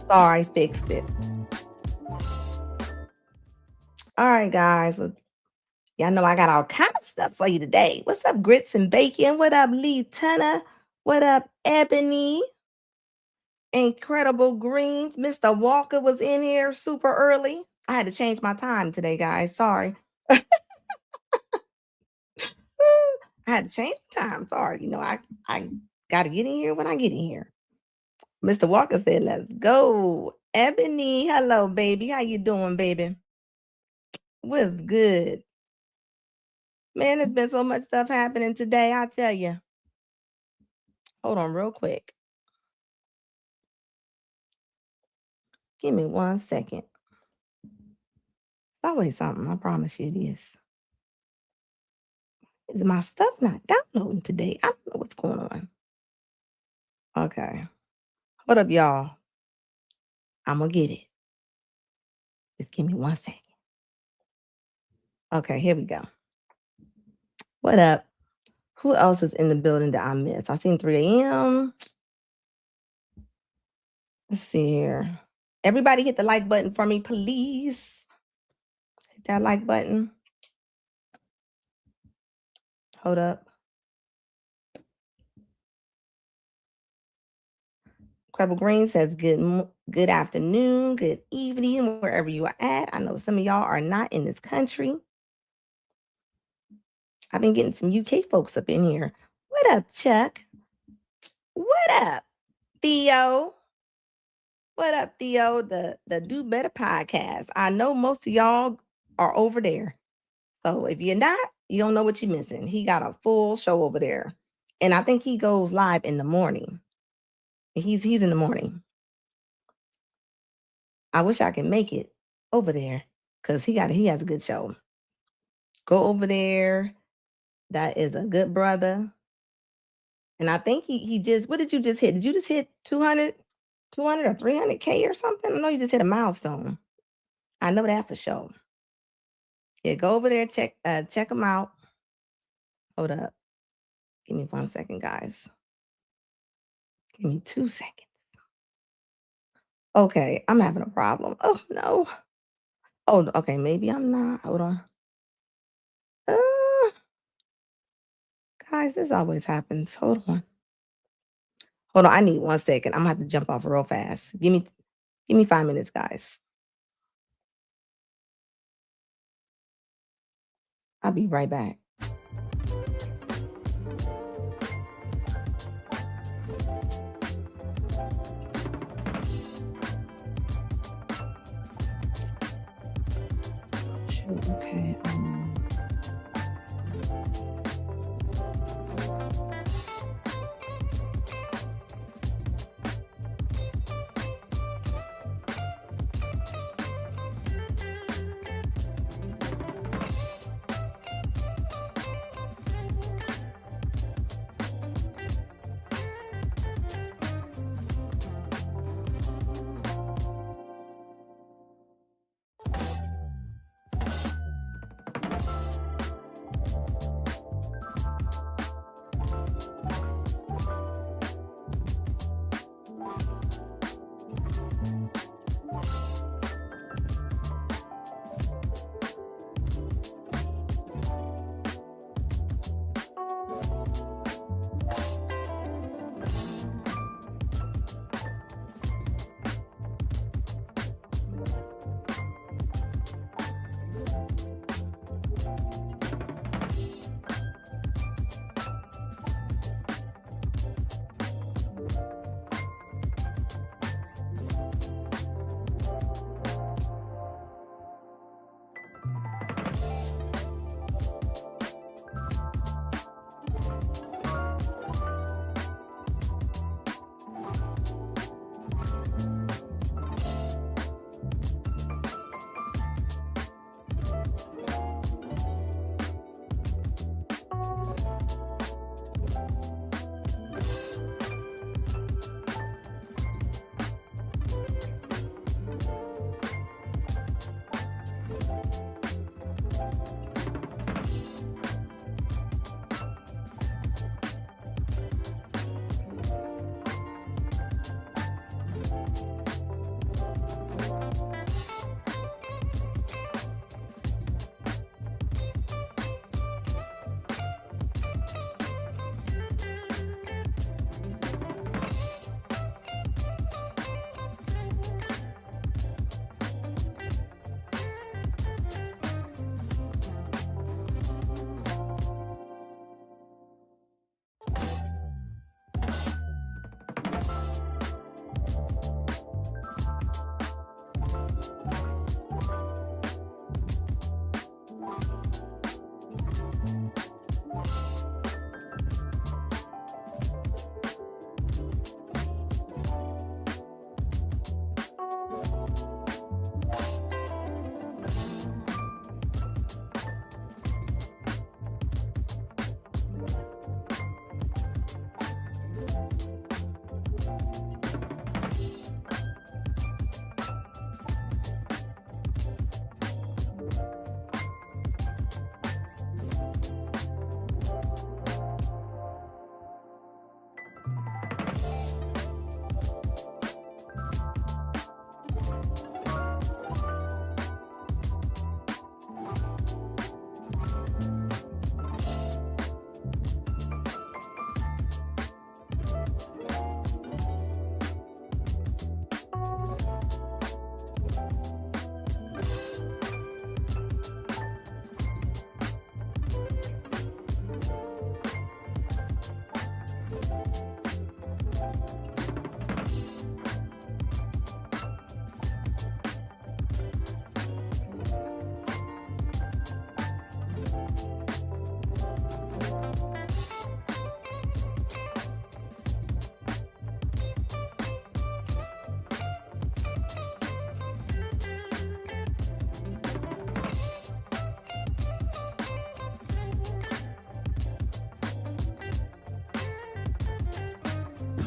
Sorry, fixed it. All right, guys. Y'all know I got all kind of stuff for you today. What's up, grits and bacon? What up, Lee Tunna? What up, Ebony? Incredible Greens. Mr. Walker was in here super early. I had to change my time today, guys. Sorry. I had to change my time. Sorry. I got to get in here when I get in here. Mr. Walker said, let's go. Ebony, hello, baby. How you doing, baby? What's good? Man, there's been so much stuff happening today, I tell you. Hold on real quick. Give me 1 second. It's always something. I promise you it is. Is my stuff not downloading today? I don't know what's going on. Okay. Hold up, y'all. I'm going to get it. Just give me 1 second. Okay, here we go. What up? Who else is in the building that I missed? I seen 3 a.m. Let's see here. Everybody hit the like button for me, please. Hit that like button. Hold up. Incredible Green says good afternoon, good evening, wherever you are at. I know some of y'all are not in this country. I've been getting some UK folks up in here. What up, Chuck? What up, Theo? What up, Theo? The Do Better podcast. I know most of y'all are over there. So if you're not, you don't know what you're missing. He got a full show over there. And I think he goes live in the morning. He's in the morning. I wish I could make it over there because he has a good show. Go over there. That is a good brother. And I think he just, what did you just hit? Did you just hit 200 or 300K or something? I know you just hit a milestone. I know that for sure. Yeah, go over there, check him out. Hold up. Give me 1 second, guys. Give me 2 seconds. Okay, I'm having a problem. Oh, no. Oh, okay, maybe I'm not. Hold on. Guys, this always happens. Hold on. I need 1 second. I'm gonna have to jump off real fast. Give me 5 minutes, guys. I'll be right back. Okay.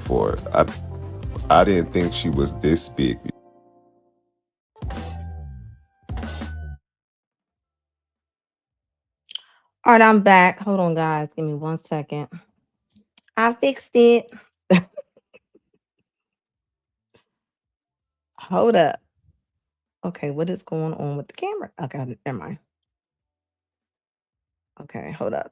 before. I didn't think she was this big. All right, I'm back. Hold on, guys. Give me 1 second. I fixed it. Hold up. Okay, what is going on with the camera? Okay, never mind. Okay, hold up.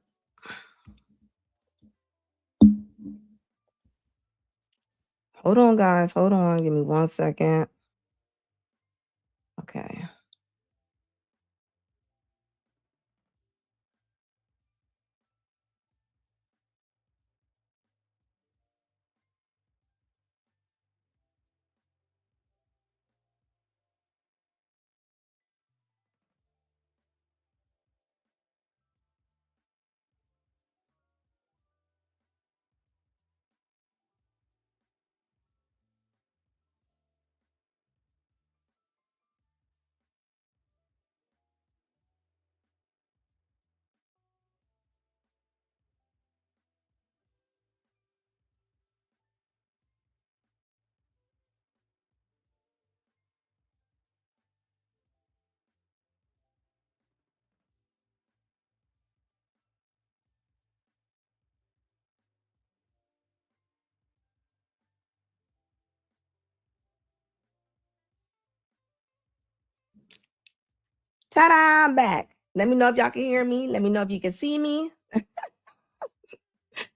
Hold on, guys. Hold on. Give me 1 second. Okay. Ta-da! I'm back. Let me know if y'all can hear me. Let me know if you can see me.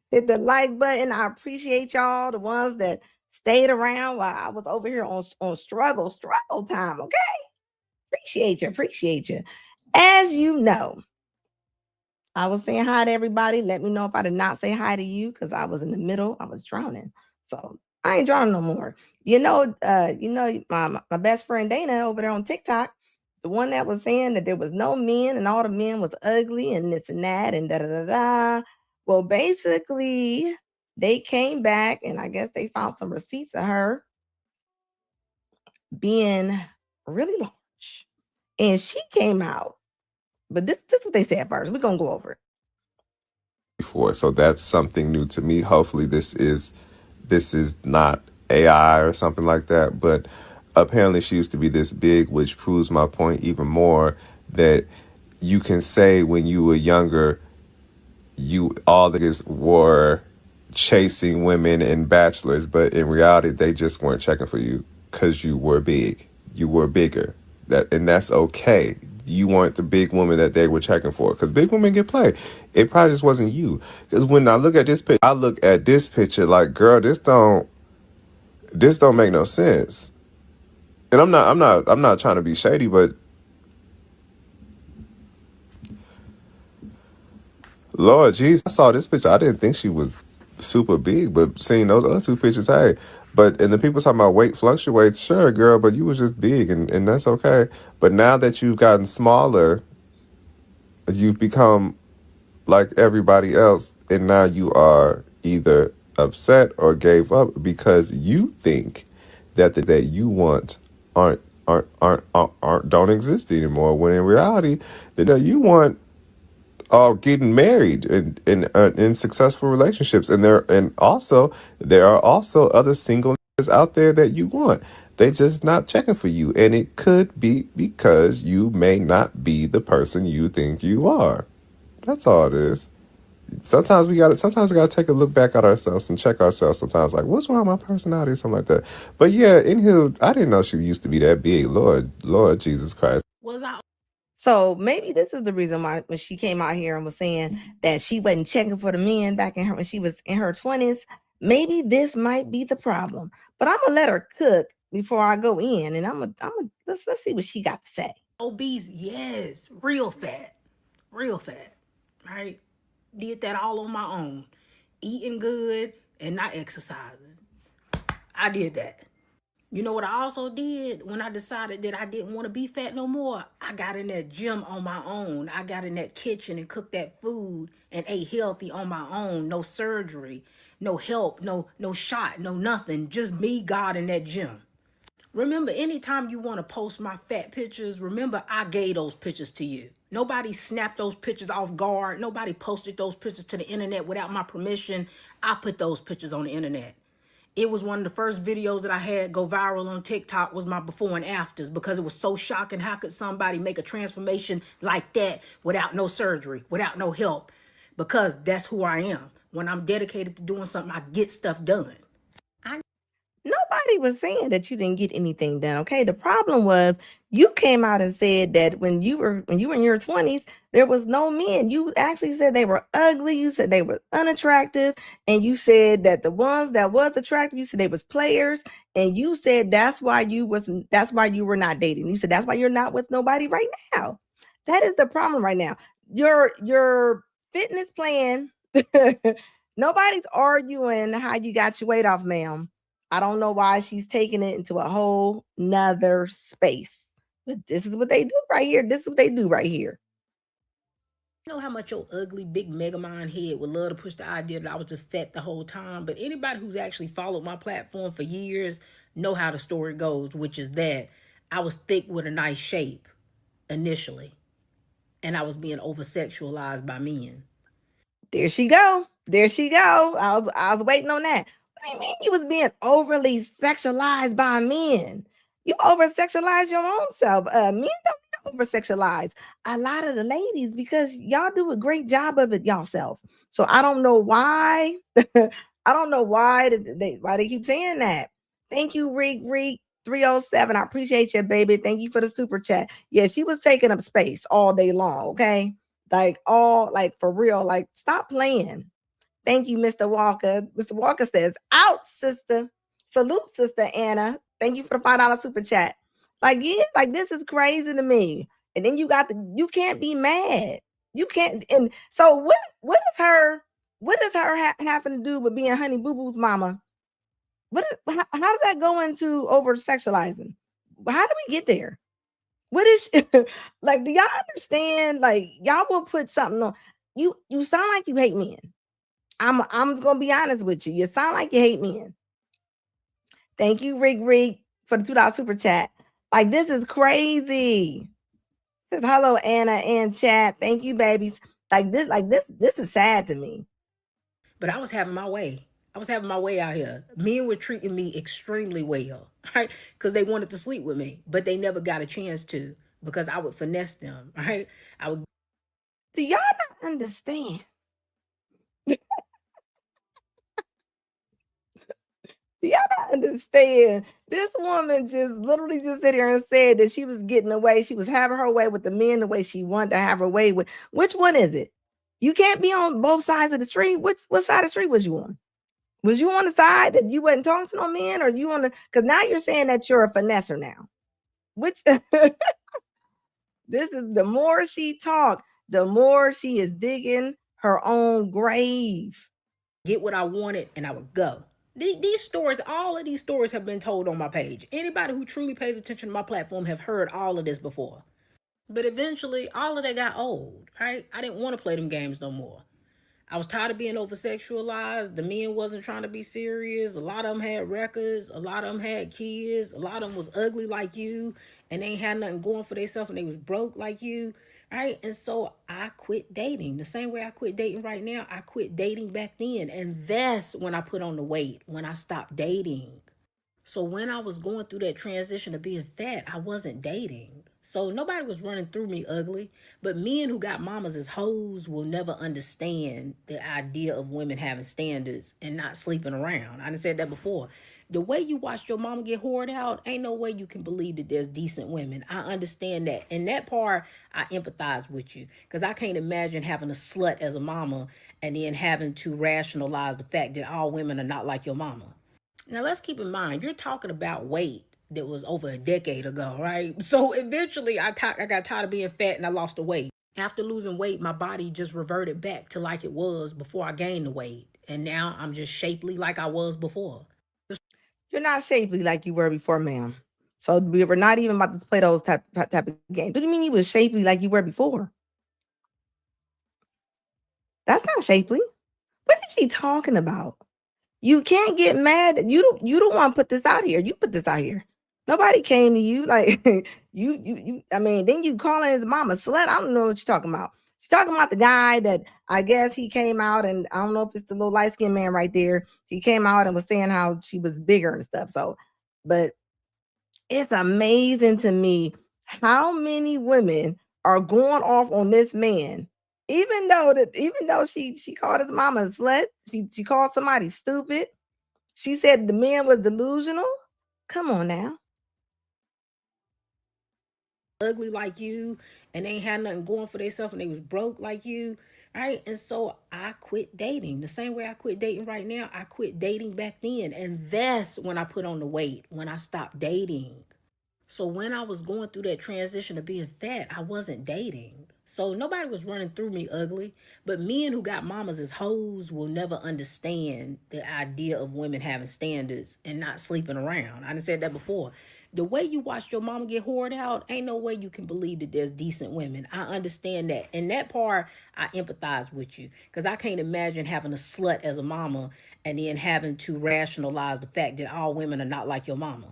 Hit the like button. I appreciate y'all, the ones that stayed around while I was over here on struggle time. Okay. Appreciate you. As you know, I was saying hi to everybody. Let me know if I did not say hi to you because I was in the middle. I was drowning. So I ain't drowning no more. My best friend Dana over there on TikTok, the one that was saying that there was no men and all the men was ugly and this and that and da da da da. Well, basically, they came back and I guess they found some receipts of her being really large. And she came out. But this is what they said first. We're gonna go over it. Before, so that's something new to me. Hopefully, this is not AI or something like that. But apparently, she used to be this big, which proves my point even more that you can say when you were younger, you all the niggas were chasing women and bachelors, but in reality, they just weren't checking for you because you were big. You were bigger. That's okay. You weren't the big woman that they were checking for because big women get played. It probably just wasn't you. Because when I look at this picture, I look at this picture like, girl, this don't make no sense. And I'm not trying to be shady, but Lord Jesus, I saw this picture. I didn't think she was super big, but seeing those other two pictures, hey. But and the people talking about weight fluctuates, sure, girl, but you was just big and that's okay. But now that you've gotten smaller, you've become like everybody else, and now you are either upset or gave up because you think that that you want aren't don't exist anymore. When in reality, that you want are getting married in successful relationships, and there are also other single niggas out there that you want. They just not checking for you, and it could be because you may not be the person you think you are. That's all it is. Sometimes we gotta take a look back at ourselves and check ourselves sometimes, like what's wrong with my personality or something like that. But yeah, anywho, I didn't know she used to be that big. Lord Jesus Christ. Was I? So maybe this is the reason why when she came out here and was saying that she wasn't checking for the men back in her when she was in her 20s. Maybe this might be the problem. But I'm gonna let her cook before I go in, and let's see what she got to say. Obese, yes, real fat, right? Did that all on my own, eating good and not exercising. I did that. You know what I also did when I decided that I didn't want to be fat no more? I got in that gym on my own. I got in that kitchen and cooked that food and ate healthy on my own. No surgery, no help, no shot, no nothing. Just me, God, in that gym. Remember, anytime you want to post my fat pictures, remember I gave those pictures to you. Nobody snapped those pictures off guard. Nobody posted those pictures to the internet without my permission. I put those pictures on the internet. It was one of the first videos that I had go viral on TikTok was my before and afters because it was so shocking. How could somebody make a transformation like that without no surgery, without no help? Because that's who I am. When I'm dedicated to doing something, I get stuff done. Nobody was saying that you didn't get anything done. Okay. The problem was you came out and said that when you were in your 20s, there was no men. You actually said they were ugly. You said they were unattractive. And you said that the ones that was attractive, you said they was players. And you said that's why you were not dating. You said that's why you're not with nobody right now. That is the problem right now. Your fitness plan. Nobody's arguing how you got your weight off, ma'am. I don't know why she's taking it into a whole nother space. But this is what they do right here. This is what they do right here. You know how much your ugly big mega mind head would love to push the idea that I was just fat the whole time. But anybody who's actually followed my platform for years know how the story goes, which is that I was thick with a nice shape initially, and I was being over sexualized by men. There she go. There she go. I was waiting on that. What do you mean you was being overly sexualized by men? You over sexualize your own self. Men don't over sexualize a lot of the ladies because y'all do a great job of it yourself. So I don't know why. I don't know why they keep saying that. Thank you, Reek 307. I appreciate you, baby. Thank you for the super chat. Yeah, she was taking up space all day long. Okay. Like for real, like stop playing. Thank you, Mr. Walker. Mr. Walker says, out, sister. Salute, Sister Anna. Thank you for the $5 super chat. Like, yeah, like this is crazy to me. And then you can't be mad. You can't. And so what does her having to do with being Honey Boo Boo's mama? How does that go into over sexualizing? How do we get there? What is like? Do y'all understand? Like y'all will put something on. You sound like you hate men. I'm gonna be honest with you. You sound like you hate men. Thank you, Rig, for the $2 super chat. Like this is crazy. Says hello, Anna and chat. Thank you, babies. This is sad to me. But I was having my way. I was having my way out here. Men were treating me extremely well, right? Because they wanted to sleep with me, but they never got a chance to because I would finesse them, right? I would. Do y'all not understand? Do y'all not understand? This woman just literally just sit here and said that she was getting away. She was having her way with the men the way she wanted to have her way with. Which one is it? You can't be on both sides of the street. What side of the street was you on? Was you on the side that you wasn't talking to no men, or you on the? Because now you're saying that you're a finesser now. Which this is the more she talked, the more she is digging her own grave. Get what I wanted, and I would go. These stories, all of these stories have been told on my page. Anybody who truly pays attention to my platform have heard all of this before. But eventually, all of that got old, right? I didn't want to play them games no more. I was tired of being over sexualized. The men wasn't trying to be serious. A lot of them had records. A lot of them had kids. A lot of them was ugly like you, and they ain't had nothing going for themselves, and they was broke like you, right? And so I quit dating. The same way I quit dating right now, I quit dating back then. And that's when I put on the weight, when I stopped dating. So when I was going through that transition of being fat, I wasn't dating. So nobody was running through me ugly. But men who got mamas as hoes will never understand the idea of women having standards and not sleeping around. I done said that before. The way you watched your mama get whored out, ain't no way you can believe that there's decent women. I understand that. And that part, I empathize with you. Because I can't imagine having a slut as a mama and then having to rationalize the fact that all women are not like your mama. Now, let's keep in mind, you're talking about weight that was over a decade ago, right? So eventually I got tired of being fat and I lost the weight. After losing weight, my body just reverted back to like it was before I gained the weight. And now I'm just shapely like I was before. You're not shapely like you were before, ma'am. So we were not even about to play those type of games. What do you mean you was shapely like you were before? That's not shapely. What is she talking about? You can't get mad. You don't want to put this out here. You put this out here. Nobody came to you like you. I mean, then you calling his mama slut. I don't know what you're talking about. She's talking about the guy that I guess he came out, and I don't know if it's the little light skinned man right there. He came out and was saying how she was bigger and stuff. So, but it's amazing to me how many women are going off on this man, even though she called his mama a slut, she called somebody stupid. She said the man was delusional. Come on now. Ugly like you and they ain't had nothing going for themselves and they was broke like you, right? And so I quit dating. The same way I quit dating right now, I quit dating back then. And that's when I put on the weight, when I stopped dating. So when I was going through that transition of being fat, I wasn't dating. So nobody was running through me ugly. But men who got mamas as hoes will never understand the idea of women having standards and not sleeping around. I done said that before. The way you watched your mama get whored out, ain't no way you can believe that there's decent women. I understand that. And that part, I empathize with you. Because I can't imagine having a slut as a mama and then having to rationalize the fact that all women are not like your mama.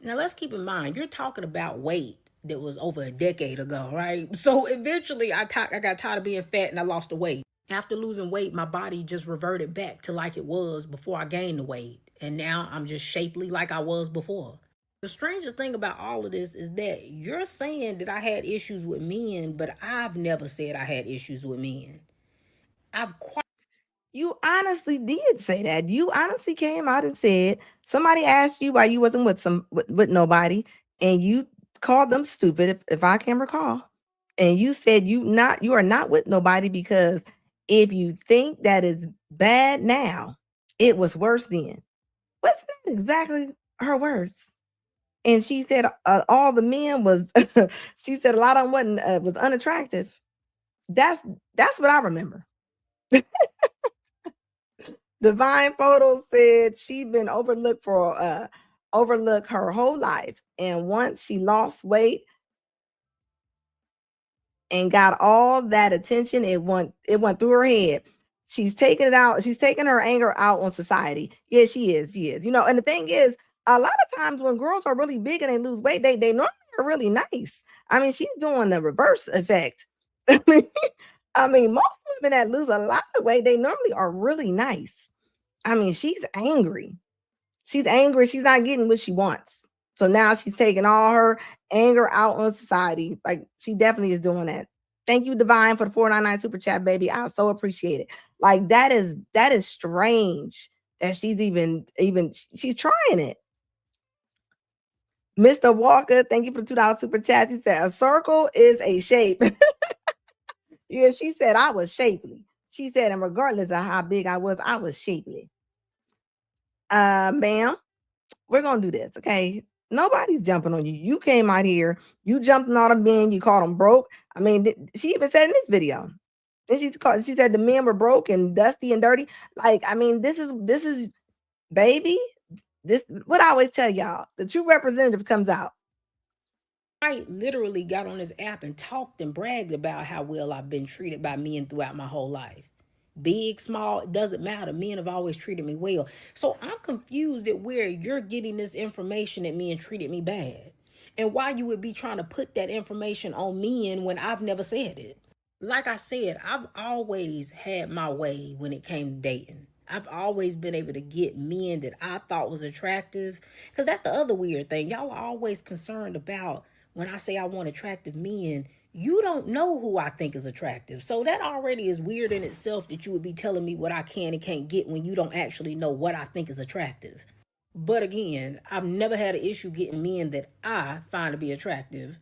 Now let's keep in mind, you're talking about weight that was over a decade ago, right? So eventually I got tired of being fat and I lost the weight. After losing weight, my body just reverted back to like it was before I gained the weight. And now I'm just shapely like I was before. The strangest thing about all of this is that you're saying that I had issues with men, but I've never said I had issues with men. I've quite You honestly did say that. You honestly came out and said somebody asked you why you wasn't with nobody, and you called them stupid, if I can recall. And you said you are not with nobody because if you think that is bad now, it was worse then. Wasn't that exactly her words? And she said all the men was she said a lot of them was unattractive. That's what I remember. Divine Photo said she'd been overlooked her whole life, and once she lost weight and got all that attention, it went through her head. She's taking it out. She's taking her anger out on society. Yeah, she is. She is. And the thing is, a lot of times when girls are really big and they lose weight, they normally are really nice. I mean, she's doing the reverse effect. I mean, most women that lose a lot of weight, they normally are really nice. I mean, she's angry. She's angry. She's not getting what she wants. So now she's taking all her anger out on society. Like, she definitely is doing that. Thank you, Divine, for the 499 super chat, baby. I so appreciate it. Like, that is strange that she's even she's trying it. Mr. Walker, thank you for the $2 super chat. He said a circle is a shape. Yeah, she said I was shapely. She said, and regardless of how big I was shapely. Ma'am, we're gonna do this, okay? Nobody's jumping on you. You came out here, you jumped on all the men, you called them broke. I mean, she even said in this video, and she said the men were broke and dusty and dirty. Like, I mean, this is baby. This what I always tell y'all: the true representative comes out. I literally got on this app and talked and bragged about how well I've been treated by men throughout my whole life. Big, small, it doesn't matter. Men have always treated me well. So I'm confused at where you're getting this information that men treated me bad. And why you would be trying to put that information on men when I've never said it. Like I said, I've always had my way when it came to dating. I've always been able to get men that I thought was attractive. Because that's the other weird thing. Y'all are always concerned about when I say I want attractive men, you don't know who I think is attractive. So that already is weird in itself that you would be telling me what I can and can't get when you don't actually know what I think is attractive. But again, I've never had an issue getting men that I find to be attractive.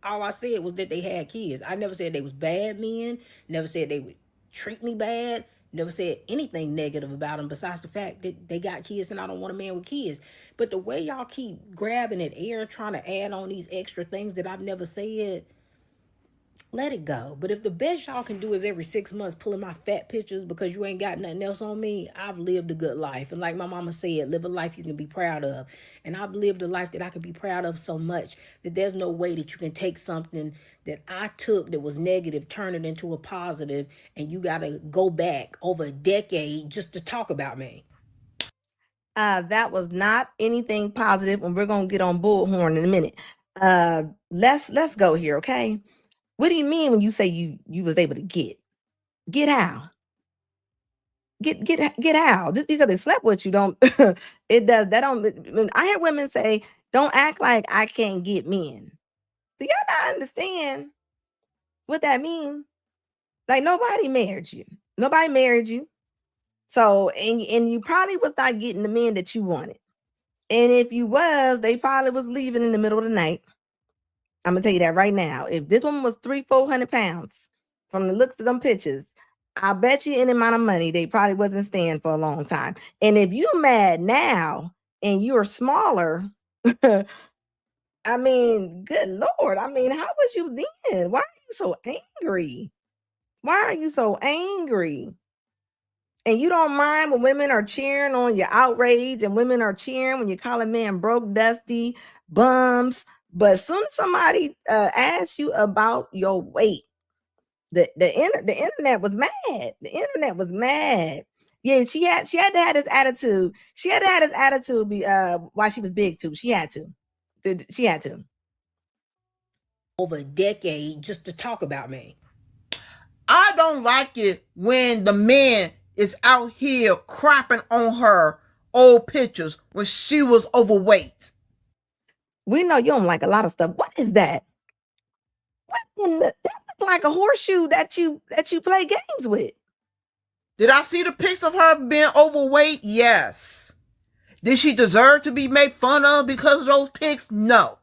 All I said was that they had kids. I never said they was bad men, never said they would treat me bad, never said anything negative about them besides the fact that they got kids and I don't want a man with kids. But the way y'all keep grabbing at air, trying to add on these extra things that I've never said, let it go. But if the best y'all can do is every 6 months pulling my fat pictures because you ain't got nothing else on me, I've lived a good life. And like my mama said, live a life you can be proud of. And I've lived a life that I can be proud of so much that there's no way that you can take something that I took that was negative, turn it into a positive, and you got to go back over a decade just to talk about me. That was not anything positive, and we're gonna get on bullhorn in a minute. Let's go here, okay? What do you mean when you say you was able to get? Get how? Get how? Just because they slept with you don't it does that don't when I hear women say, don't act like I can't get men. Do y'all not understand what that means? Like nobody married you. Nobody married you. So and you probably was not getting the men that you wanted. And if you was, they probably was leaving in the middle of the night. I'm gonna tell you that right now. If this woman was 300-400 pounds from the looks of them pictures, I bet you any amount of money they probably wasn't staying for a long time. And if you mad now and you're smaller, I mean, good Lord. I mean, how was you then? Why are you so angry? Why are you so angry? And you don't mind when women are cheering on your outrage and women are cheering when you call a man broke, dusty, bums. But as soon as somebody asks you about your weight, the internet was mad. The internet was mad. Yeah, she had to have this attitude. She had to have this attitude while she was big too. She had to. She had to. Over a decade just to talk about me. I don't like it when the man is out here cropping on her old pictures when she was overweight. We know you don't like a lot of stuff. What is that? What in the that looks like a horseshoe that you play games with. Did I see the pics of her being overweight? Yes. Did she deserve to be made fun of because of those pics? No.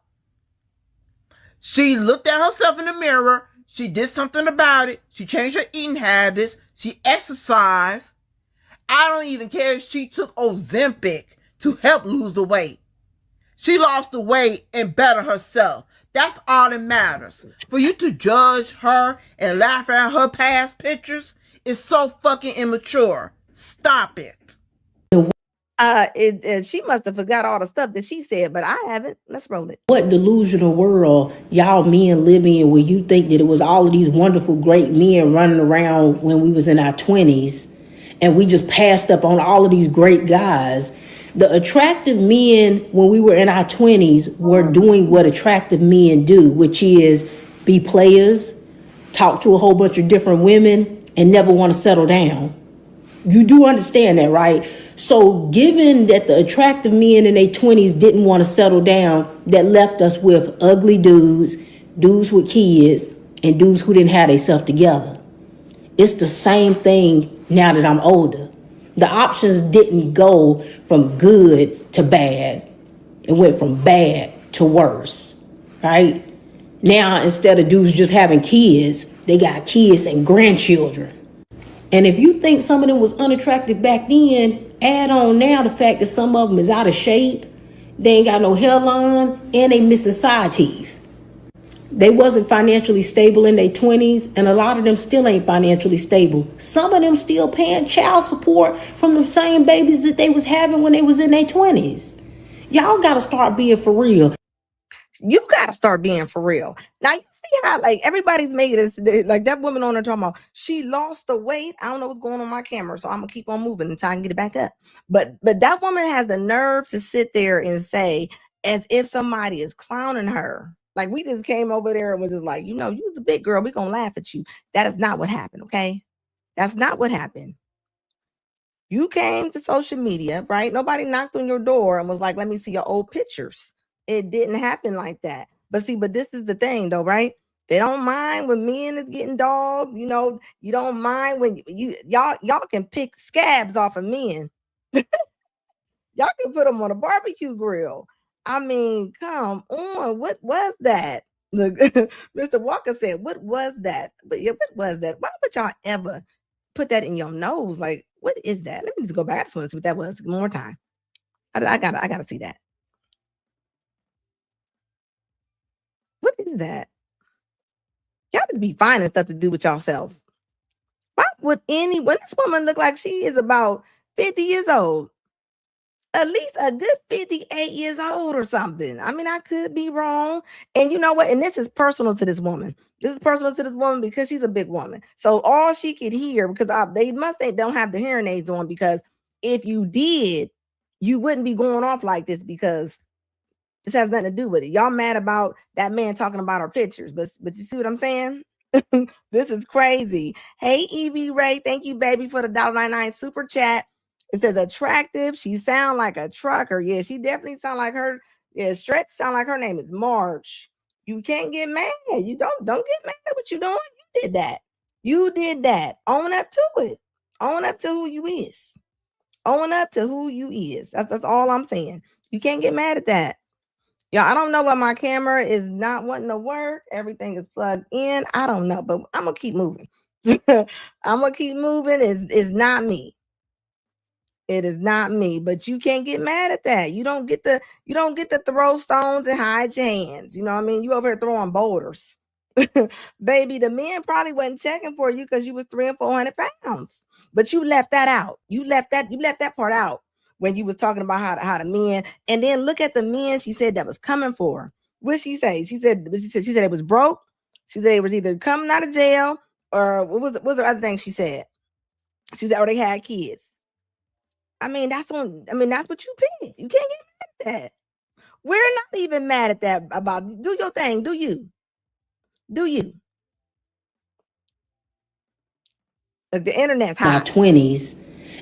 She looked at herself in the mirror. She did something about it. She changed her eating habits. She exercised. I don't even care if she took Ozempic to help lose the weight. She lost the weight and better herself. That's all that matters. For you to judge her and laugh at her past pictures is so fucking immature. Stop it. She must have forgot all the stuff that she said, but I haven't. Let's roll it. What delusional world y'all men live in where you think that it was all of these wonderful, great men running around when we was in our 20s and we just passed up on all of these great guys. The attractive men when we were in our 20s were doing what attractive men do, which is be players, talk to a whole bunch of different women, and never want to settle down. You do understand that, right? So given that the attractive men in their 20s didn't want to settle down, that left us with ugly dudes, dudes with kids, and dudes who didn't have themselves together. It's the same thing now that I'm older. The options didn't go from good to bad. It went from bad to worse, right? Now, instead of dudes just having kids, they got kids and grandchildren. And if you think some of them was unattractive back then, add on now the fact that some of them is out of shape, they ain't got no hairline, and they missing side teeth. They wasn't financially stable in their 20s, and a lot of them still ain't financially stable. Some of them still paying child support from the same babies that they was having when they was in their 20s. Y'all got to start being for real. You got to start being for real. Now, you see how, like, everybody's made it, like that woman on there talking about, she lost the weight. I don't know what's going on my camera, so I'm going to keep on moving until I can get it back up. But that woman has the nerve to sit there and say, as if somebody is clowning her. Like, we just came over there and was just like, you was a big girl. We're going to laugh at you. That is not what happened, okay? That's not what happened. You came to social media, right? Nobody knocked on your door and was like, let me see your old pictures. It didn't happen like that. But this is the thing though, right? They don't mind when men is getting dogged. You don't mind when y'all can pick scabs off of men. Y'all can put them on a barbecue grill. I mean, come on. What was that? Look, Mr. Walker said, what was that? But yeah, what was that? Why would y'all ever put that in your nose? Like, what is that? Let me just go back. I just want to see what that was one more time. I gotta see that. What is that? Y'all would be finding stuff to do with yourself. Why would when this woman look like she is about 50 years old? At least a good 58 years old or something. I mean, I could be wrong. And you know what? And this is personal to this woman. This is personal to this woman because she's a big woman. So all she could hear, because they don't have the hearing aids on, because if you did, you wouldn't be going off like this, because This has nothing to do with it. Y'all mad about that man talking about our pictures, but you see what I'm saying? This is crazy. Hey, Evie Ray, thank you, baby, for the $1.99 super chat. It says attractive. She sound like a trucker. Yeah, she definitely sound like her. Yeah, Stretch sound like her name is March. You can't get mad. You don't get mad at what you doing. You did that. You did that. Own up to it. Own up to who you is. Own up to who you is. That's all I'm saying. You can't get mad at that. Yeah, I don't know why my camera is not wanting to work. Everything is plugged in. I don't know, but I'm gonna keep moving. I'm gonna keep moving. It's not me. It is not me. But you can't get mad at that. You don't get to throw stones and hide your hands. You know what I mean? You over here throwing boulders. Baby, the men probably wasn't checking for you because you was 300 and 400 pounds. But you left that out. You left that part out when you was talking about how the men, and then look at the men she said that was coming for her. What she say? She said it was broke. She said it was either coming out of jail or what was the other thing she said? She said, oh, they had kids. I mean, that's what you picked. You can't get mad at that. We're not even mad at that about do your thing. Do you? Do you? Like the internet's hot. Our 20s,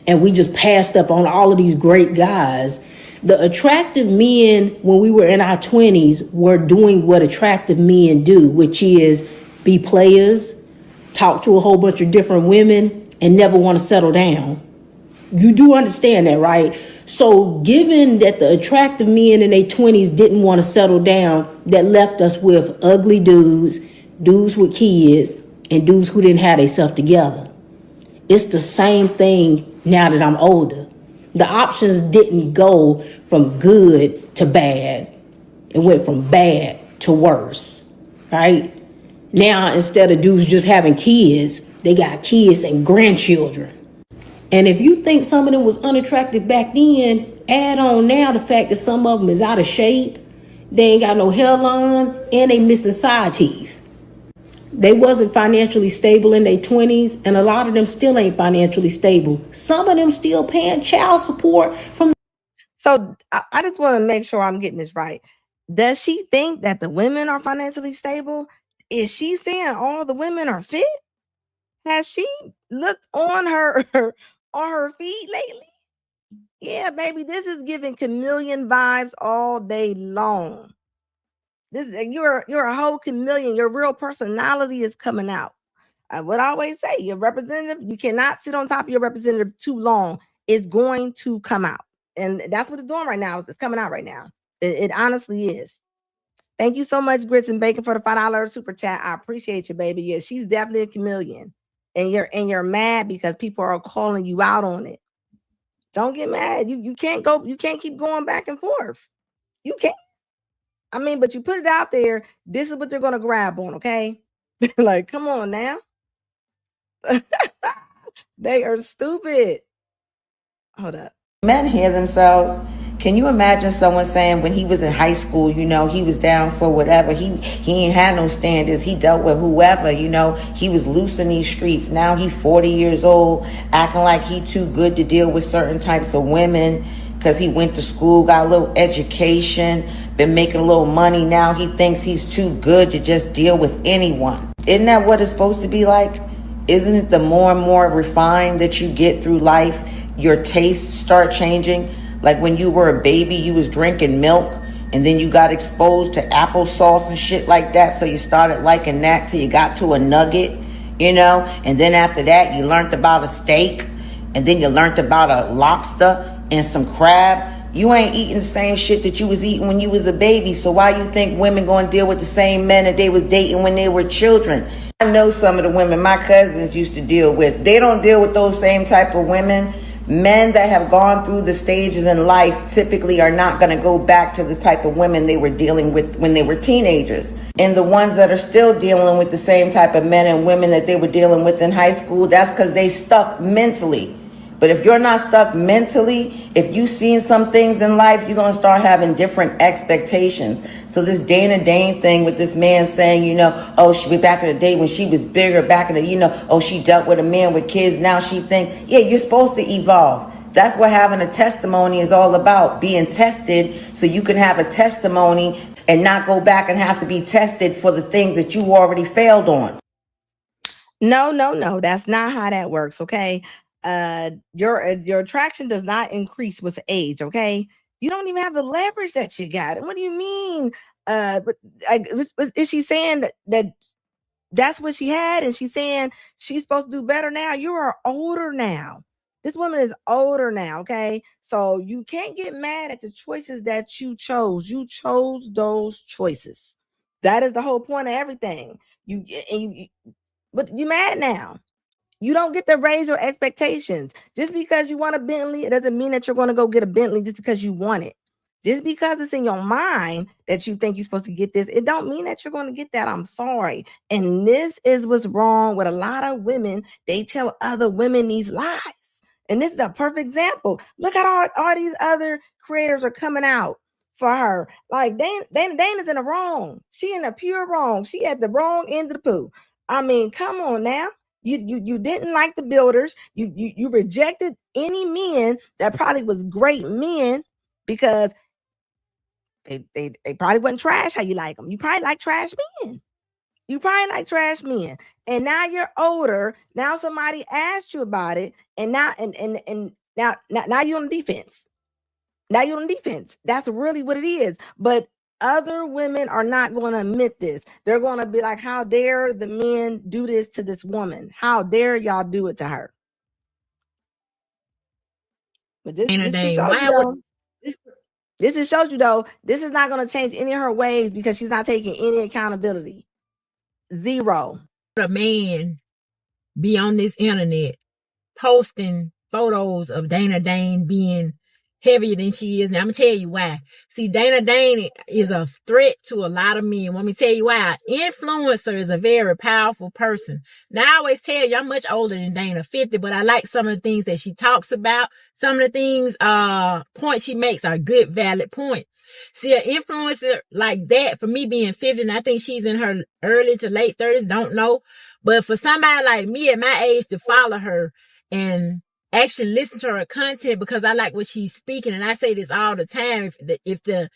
and we just passed up on all of these great guys. The attractive men when we were in our 20s were doing what attractive men do, which is be players, talk to a whole bunch of different women, and never want to settle down. You do understand that, right? So given that the attractive men in their 20s didn't want to settle down, that left us with ugly dudes with kids, and dudes who didn't have themselves together. It's the same thing now that I'm older. The options didn't go from good to bad. It went from bad to worse, right? Now, instead of dudes just having kids, they got kids and grandchildren. And if you think some of them was unattractive back then, add on now the fact that some of them is out of shape, they ain't got no hairline, and they missing side teeth. They wasn't financially stable in their 20s, and a lot of them still ain't financially stable. Some of them still paying child support from. So I just want to make sure I'm getting this right. Does she think that the women are financially stable? Is she saying all the women are fit? Has she looked on her feet lately? Yeah, baby, this is giving chameleon vibes all day long. You're a whole chameleon. Your real personality is coming out. I would always say your representative, you cannot sit on top of your representative too long. It's going to come out. And that's what it's doing right now. It's coming out right now. It honestly is. Thank you so much, Grits and Bacon, for the $5 super chat. I appreciate you, baby. Yeah, she's definitely a chameleon. And you're mad because people are calling you out on it. Don't get mad. You can't keep going back and forth. You can't. I mean, but you put it out there. This is what they're gonna grab on, okay? Like, come on now. They are stupid. Hold up. Men hear themselves. Can you imagine someone saying when he was in high school, you know, he was down for whatever. He ain't had no standards. He dealt with whoever, you know, he was loose in these streets. Now he 40 years old, acting like he too good to deal with certain types of women because he went to school, got a little education, been making a little money. Now he thinks he's too good to just deal with anyone. Isn't that what it's supposed to be like? Isn't it the more and more refined that you get through life, your tastes start changing? Like when you were a baby, you was drinking milk and then you got exposed to applesauce and shit like that. So you started liking that till you got to a nugget, you know? And then after that, you learned about a steak and then you learned about a lobster and some crab. You ain't eating the same shit that you was eating when you was a baby. So why you think women gonna deal with the same men that they was dating when they were children? I know some of the women my cousins used to deal with. They don't deal with those same type of women. Men that have gone through the stages in life typically are not going to go back to the type of women they were dealing with when they were teenagers. And the ones that are still dealing with the same type of men and women that they were dealing with in high school, that's because they stuck mentally. But if you're not stuck mentally, if you've seen some things in life, you're going to start having different expectations. So this Dana Dane thing with this man saying, you know, oh, she was back in the day when she was bigger, back in the, you know, oh, she dealt with a man with kids. Now she think, yeah, you're supposed to evolve. That's what having a testimony is all about, being tested so you can have a testimony and not go back and have to be tested for the things that you already failed on. No. That's not how that works. Okay. Your attraction does not increase with age. Okay. You don't even have the leverage that you got. And what do you mean? But is she saying that that's what she had, and she's saying she's supposed to do better now? You are older now. This woman is older now, okay? So you can't get mad at the choices that you chose. You chose those choices. That is the whole point of everything. But you mad now. You don't get to raise your expectations. Just because you want a Bentley, it doesn't mean that you're going to go get a Bentley just because you want it. Just because it's in your mind that you think you're supposed to get this, it don't mean that you're going to get that. I'm sorry. And this is what's wrong with a lot of women. They tell other women these lies. And this is a perfect example. Look at all these other creators are coming out for her. Like Dana Dane is in the wrong. She in the pure wrong. She at the wrong end of the poo. I mean, come on now. You didn't like the builders. You rejected any men that probably was great men because they probably wasn't trash how you like them. You probably like trash men. And now you're older. Now somebody asked you about it, and now now you're on defense. Now you're on defense. That's really what it is. But other women are not going to admit this. They're going to be like, how dare the men do this to this woman? How dare y'all do it to her? But this just shows you though. This just shows you though, this is not going to change any of her ways because she's not taking any accountability. Zero. A man be on this internet posting photos of Dana Dane being heavier than she is. Now I'm gonna tell you why. See, Dana Dane is a threat to a lot of men. Let me tell you why. Influencer is a very powerful person. Now I always tell you I'm much older than Dana, 50, but I like some of the things that she talks about. Some of the things, points she makes are good, valid points. See, an influencer like that, for me being 50, and I think she's in her early to late 30s, don't know. But for somebody like me at my age to follow her and actually listen to her content because I like what she's speaking, and I say this all the time, if the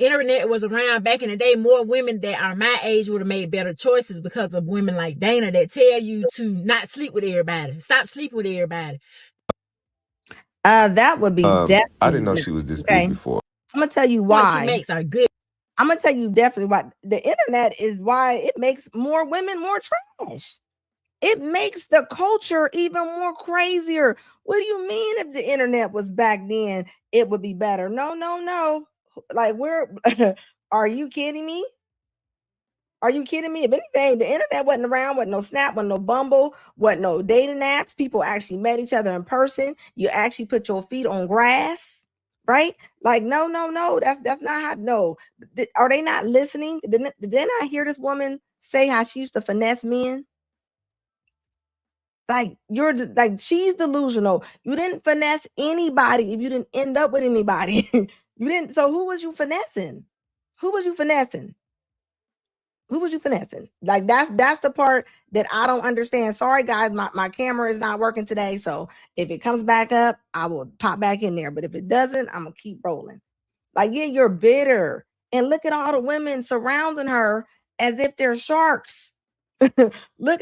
internet was around back in the day, more women that are my age would have made better choices because of women like Dana that tell you to not sleep with everybody. Stop sleeping with everybody. That would be definitely. I didn't know she was this big before. I'm gonna tell you why. What she makes are good. I'm gonna tell you definitely why. The internet is why it makes more women more trash. It makes the culture even more crazier. What do you mean if the internet was back then, it would be better? No. Like, are you kidding me? Are you kidding me? If anything, the internet wasn't around, wasn't no Snap, wasn't no Bumble, wasn't no dating apps. People actually met each other in person. You actually put your feet on grass, right? Like, no. That's not how. No, are they not listening? Didn't I hear this woman say how she used to finesse men? Like, she's delusional. You didn't finesse anybody if you didn't end up with anybody. You didn't. So who was you finessing? Like, that's the part that I don't understand. Sorry guys, my camera is not working today. So if it comes back up, I will pop back in there. But if it doesn't, I'm gonna keep rolling. Like, yeah, you're bitter. And look at all the women surrounding her as if they're sharks. Look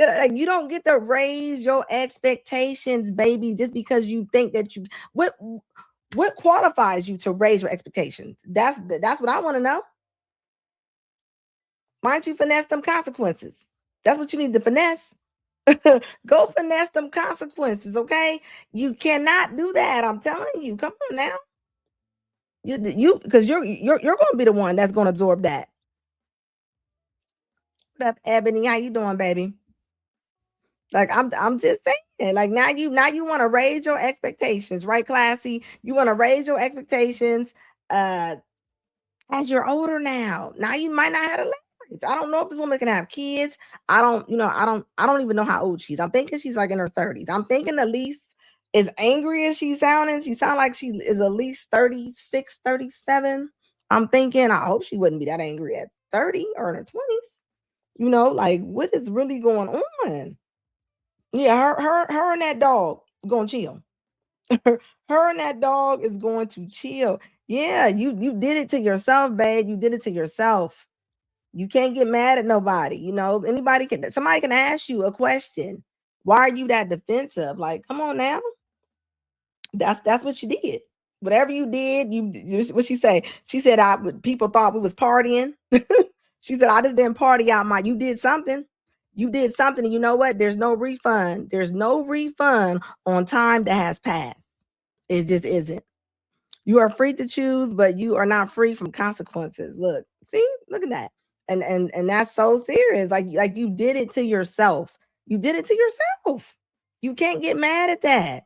at it. Like, you don't get to raise your expectations, baby, just because you think that you what qualifies you to raise your expectations? That's what I want to know. Why don't you finesse them consequences? That's what you need to finesse. Go finesse them consequences, okay? You cannot do that. I'm telling you. Come on now. You because you're going to be the one that's going to absorb that. What up, Ebony? How you doing, baby? Like, I'm just saying, like, now you want to raise your expectations, right, Classy? You want to raise your expectations as you're older now. Now you might not have a leverage. I don't know if this woman can have kids. I don't even know how old she is. I'm thinking she's like in her 30s. I'm thinking at least, as angry as she's sounding, she sounds like she is at least 36, 37. I'm thinking, I hope she wouldn't be that angry at 30 or in her 20s. Like, what is really going on? Yeah, her and that dog gonna chill. Her and that dog is going to chill. Yeah, you did it to yourself, babe. You did it to yourself. You can't get mad at nobody. Somebody can ask you a question. Why are you that defensive? Like, come on now. That's what you did. Whatever you did, what she say? She said people thought we was partying. She said I just didn't party out my. You did something. You did something. And you know what? There's no refund. There's no refund on time that has passed. It just isn't. You are free to choose, but you are not free from consequences. Look at that. And that's so serious. Like you did it to yourself. You did it to yourself. You can't get mad at that.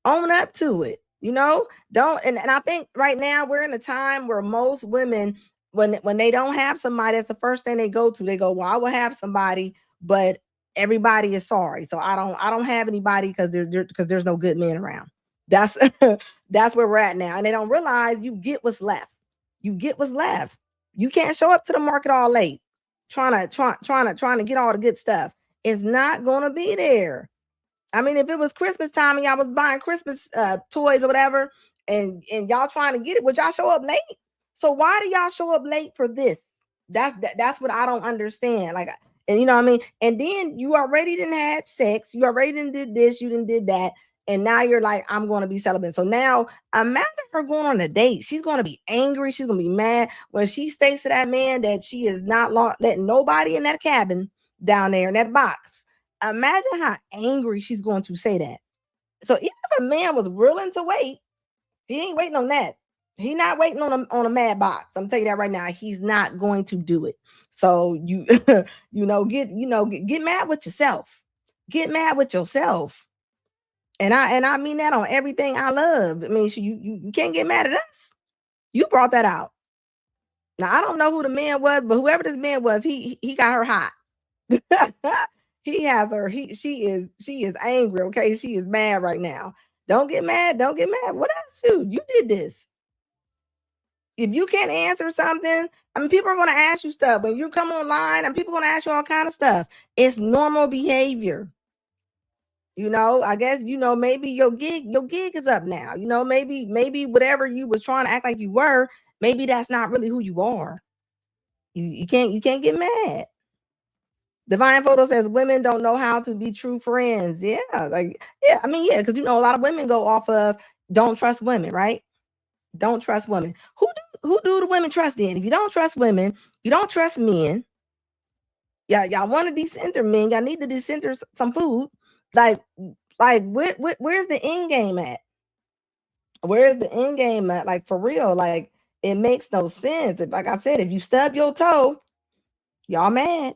Own up to it. Don't and I think right now we're in a time where most women, when they don't have somebody, that's the first thing they go to. They go, well, I will have somebody, but everybody is sorry. So I don't have anybody because there's no good men around. That's that's where we're at now. And they don't realize you get what's left. You get what's left. You can't show up to the market all late trying to get all the good stuff. It's not gonna be there. I mean, if it was Christmas time and y'all was buying Christmas toys or whatever, and y'all trying to get it, would y'all show up late? So why do y'all show up late for this? That's what I don't understand. Like, and you know what I mean? And then you already didn't had sex, you already didn't did this, you didn't did that, and now you're like, I'm going to be celibate. So now imagine her going on a date. She's going to be angry. She's going to be mad when she states to that man that she is not letting nobody in that cabin down there in that box. Imagine how angry she's going to say that. So even if a man was willing to wait, he ain't waiting on that. He's not waiting on a mad box. I'm telling you that right now. He's not going to do it. So you get mad with yourself. Get mad with yourself. And I mean that on everything I love. I mean, you can't get mad at us. You brought that out. Now I don't know who the man was, but whoever this man was, he got her hot. He has her. She is angry. Okay, she is mad right now. Don't get mad. Don't get mad. What else, dude? You did this. If you can't answer something, I mean, people are going to ask you stuff when you come online, and people are going to ask you all kind of stuff. It's normal behavior. I guess maybe your gig is up now. Maybe whatever you was trying to act like you were, maybe that's not really who you are. You can't get mad. Divine Photo says women don't know how to be true friends. Yeah, because a lot of women go off of don't trust women, right? Don't trust women. Who do the women trust in? If you don't trust women, you don't trust men. Yeah, y'all want to decenter men. Y'all need to decenter some food. Like where's the end game at? Where's the end game at? Like for real, like it makes no sense. Like I said, if you stub your toe, y'all mad.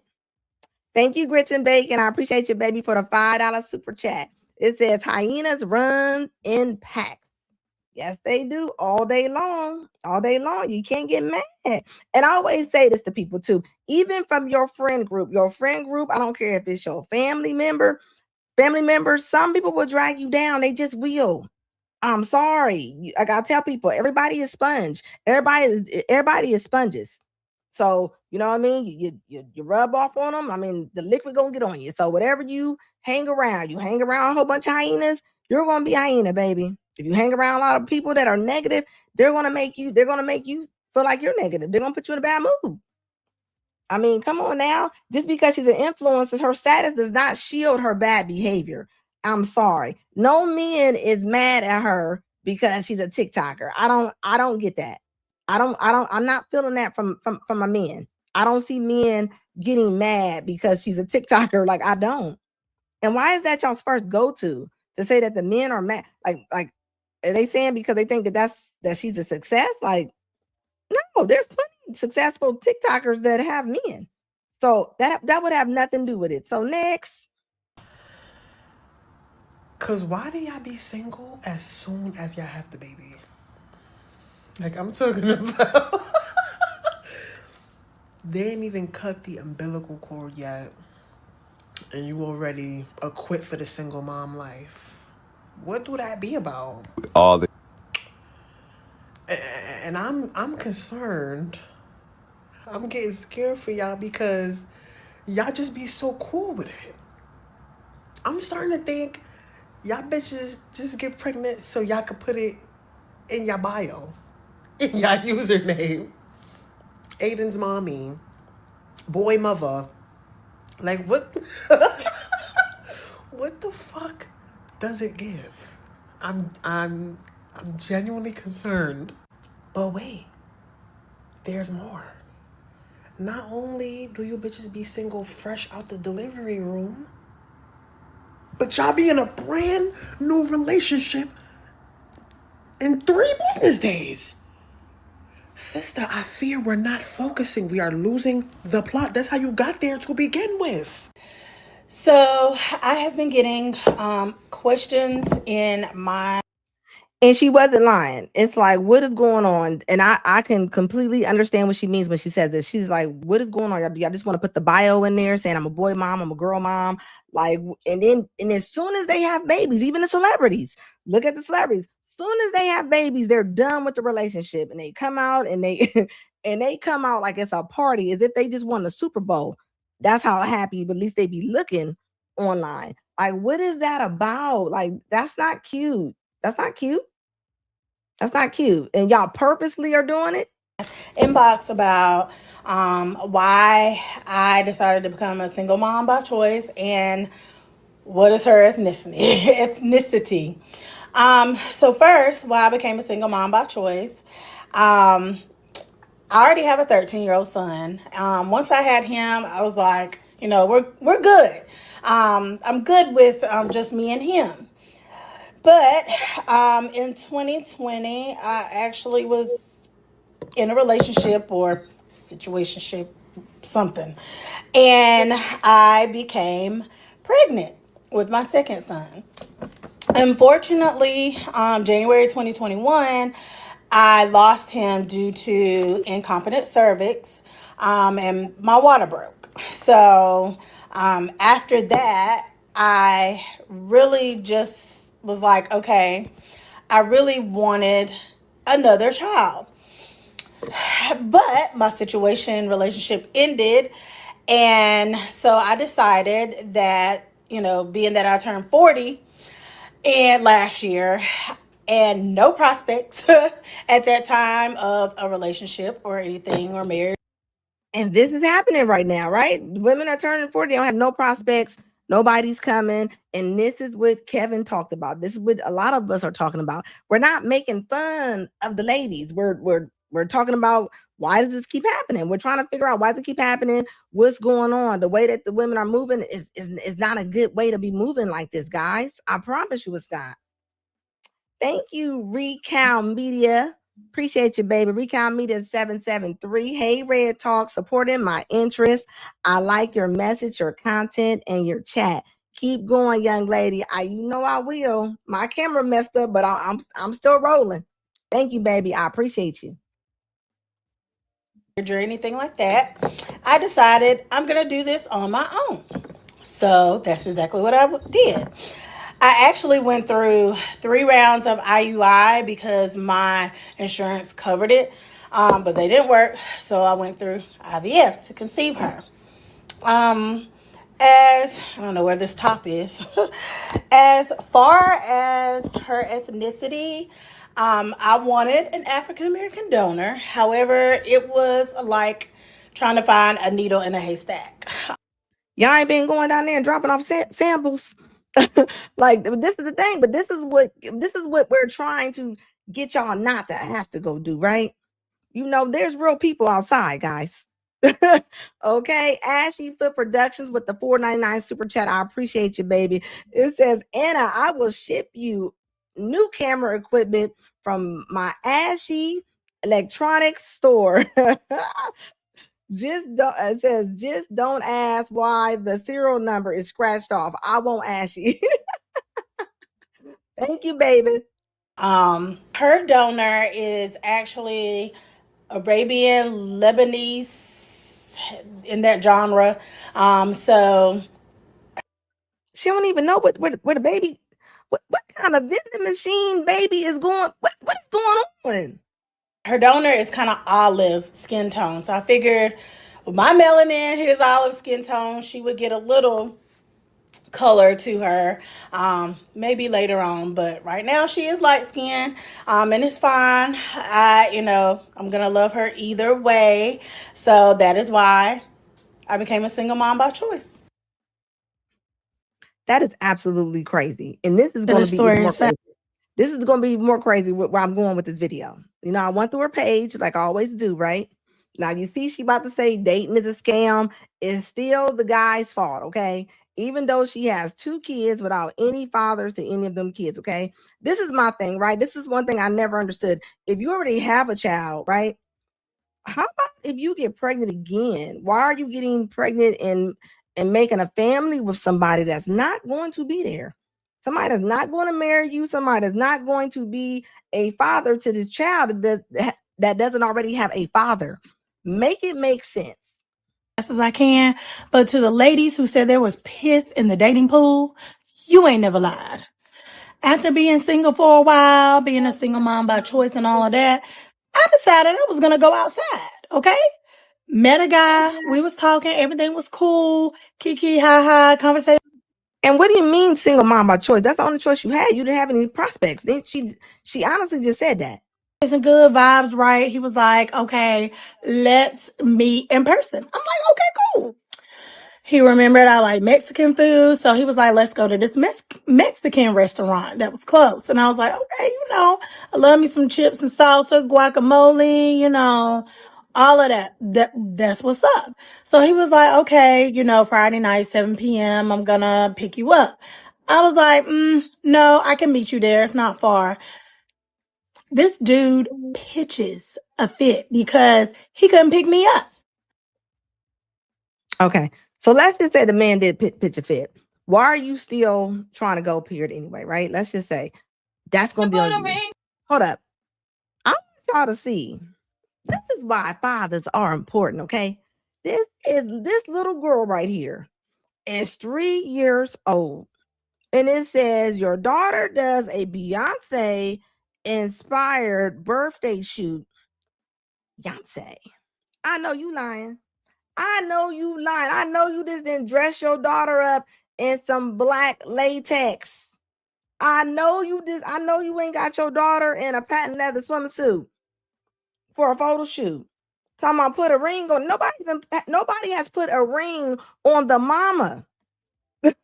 Thank you, Grits and Bacon. I appreciate you, baby, for the $5 super chat. It says hyenas run in packs. Yes, they do all day long. All day long. You can't get mad. And I always say this to people too, even from your friend group. Your friend group, I don't care if it's your family members, some people will drag you down. They just will. I'm sorry. I gotta tell people, everybody is sponge. Everybody is sponges. So you know what I mean. You rub off on them. I mean, the liquid gonna get on you. So whatever you hang around a whole bunch of hyenas. You're gonna be a hyena, baby. If you hang around a lot of people that are negative, they're gonna make you feel like you're negative. They're gonna put you in a bad mood. I mean, come on now. Just because she's an influencer, her status does not shield her bad behavior. I'm sorry. No man is mad at her because she's a TikToker. I don't get that. I'm not feeling that from my men. I don't see men getting mad because she's a TikToker. Like, I don't. And why is that y'all's first go-to to say that the men are mad? Like, are they saying because they think that she's a success? Like, no, there's plenty of successful TikTokers that have men. So that would have nothing to do with it. So next. Cause why do y'all be single as soon as y'all have the baby? Like I'm talking about they ain't even cut the umbilical cord yet. And you already a quit for the single mom life. What do that be about? All the And I'm concerned. I'm getting scared for y'all because y'all just be so cool with it. I'm starting to think Y'all bitches just get pregnant so y'all could put it in your bio, in your username. Aiden's mommy, boy mother. Like what? What the fuck does it give? I'm genuinely concerned. But wait, there's more. Not only do you bitches be single fresh out the delivery room, but y'all be in a brand new relationship in 3 business days. Sister, I fear we're not focusing. We are losing the plot. That's how you got there to begin with. So I have been getting questions in my And she wasn't lying. It's like, what is going on? And I can completely understand what she means when she says this. She's like, what is going on? Y'all just want to put the bio in there saying I'm a boy mom, I'm a girl mom. Like, and as soon as they have babies, even the celebrities, look at the celebrities. Soon as they have babies, they're done with the relationship and they come out and they and they come out like it's a party as if they just won the Super Bowl. That's how happy, but at least they be looking online. Like, what is that about? Like, that's not cute. That's not cute. That's not cute. And y'all purposely are doing it? inbox about why I decided to become a single mom by choice and what is her ethnicity. So first, why I became a single mom by choice. I already have a 13-year-old son. Once I had him, I was like, we're good. I'm good with just me and him. But in 2020, I actually was in a relationship or situationship, something. And I became pregnant with my second son. Unfortunately, January 2021, I lost him due to incompetent cervix, and my water broke. So after that, I really just was like, okay, I really wanted another child. But my relationship ended. And so I decided that, being that I turned 40 and last year and no prospects at that time of a relationship or anything or marriage. And this is happening right now, right? Women are turning 40, they don't have no prospects, nobody's coming. And this is what Kevin talked about. This is what a lot of us are talking about. We're not making fun of the ladies. We're talking about why does this keep happening? We're trying to figure out why does it keep happening? What's going on? The way that the women are moving is not a good way to be moving like this, guys. I promise you it's not. Thank you, Recount Media. Appreciate you, baby. Recount Media 773. Hey, Red Talk, supporting my interest. I like your message, your content, and your chat. Keep going, young lady. I will. My camera messed up, but I'm still rolling. Thank you, baby. I appreciate you. Or anything like that. I decided I'm going to do this on my own. So that's exactly what I did. I actually went through 3 rounds of IUI because my insurance covered it, but they didn't work. So I went through IVF to conceive her. As I don't know where this top is, as far as her ethnicity, I wanted an African American donor. However, it was like trying to find a needle in a haystack. Y'all ain't been going down there and dropping off samples. Like, this is the thing, but this is what we're trying to get y'all not to have to go do, right? There's real people outside, guys. Okay, Ashy Foot Productions with the $4.99 super chat. I appreciate you, baby. It says, Anna, I will ship you new camera equipment from my Ashy electronics store. It says, just don't ask why the serial number is scratched off. I won't ask you. Thank you, baby. Her donor is actually Arabian, Lebanese, in that genre. So she don't even know what the baby, what kind of vending machine baby is going. What is going on? Her donor is kind of olive skin tone. So I figured with my melanin, his olive skin tone, she would get a little color to her. Maybe later on, but right now she is light skinned, and it's fine. I'm gonna love her either way. So that is why I became a single mom by choice. That is absolutely crazy. And this is So going the to be even story more is fast. crazy. This is going to be more crazy where I'm going with this video. You know, I went through her page like I always do, right? Now you see she about to say dating is a scam. It's still the guy's fault, okay? Even though she has 2 kids without any fathers to any of them kids, okay? This is my thing, right? This is one thing I never understood. If you already have a child, right? How about if you get pregnant again? Why are you getting pregnant and making a family with somebody that's not going to be there? Somebody that's not going to marry you, somebody that's not going to be a father to the child that doesn't already have a father. Make it make sense. As I can. But to the ladies who said there was piss in the dating pool, you ain't never lied. After being single for a while, being a single mom by choice and all of that, I decided I was gonna go outside. Okay. Met a guy, we was talking, everything was cool, kiki, ha ha, conversation. And what do you mean single mom by choice? That's the only choice you had. You didn't have any prospects. Then she honestly just said that. Good vibes, right? He was like, okay, let's meet in person. I'm like, okay, cool. He remembered I like Mexican food, so he was like, let's go to this Mexican restaurant that was close. And I was like, okay, I love me some chips and salsa, guacamole, all of that. That's what's up. So he was like, okay, Friday night, 7 p.m., I'm gonna pick you up. I was like, no, I can meet you there. It's not far. This dude pitches a fit because he couldn't pick me up. Okay. So let's just say the man did pitch a fit. Why are you still trying to go, period, anyway, right? Let's just say that's going to be on you. Hold up. I want y'all to see. This is why fathers are important, okay? This little girl right here is 3 years old. And it says your daughter does a Beyonce inspired birthday shoot. Beyonce. I know you lying. I know you lying. I know you just didn't dress your daughter up in some black latex. I know you did. I know you ain't got your daughter in a patent leather swimsuit for a photo shoot. Talking about put a ring on. Nobody has put a ring on the mama.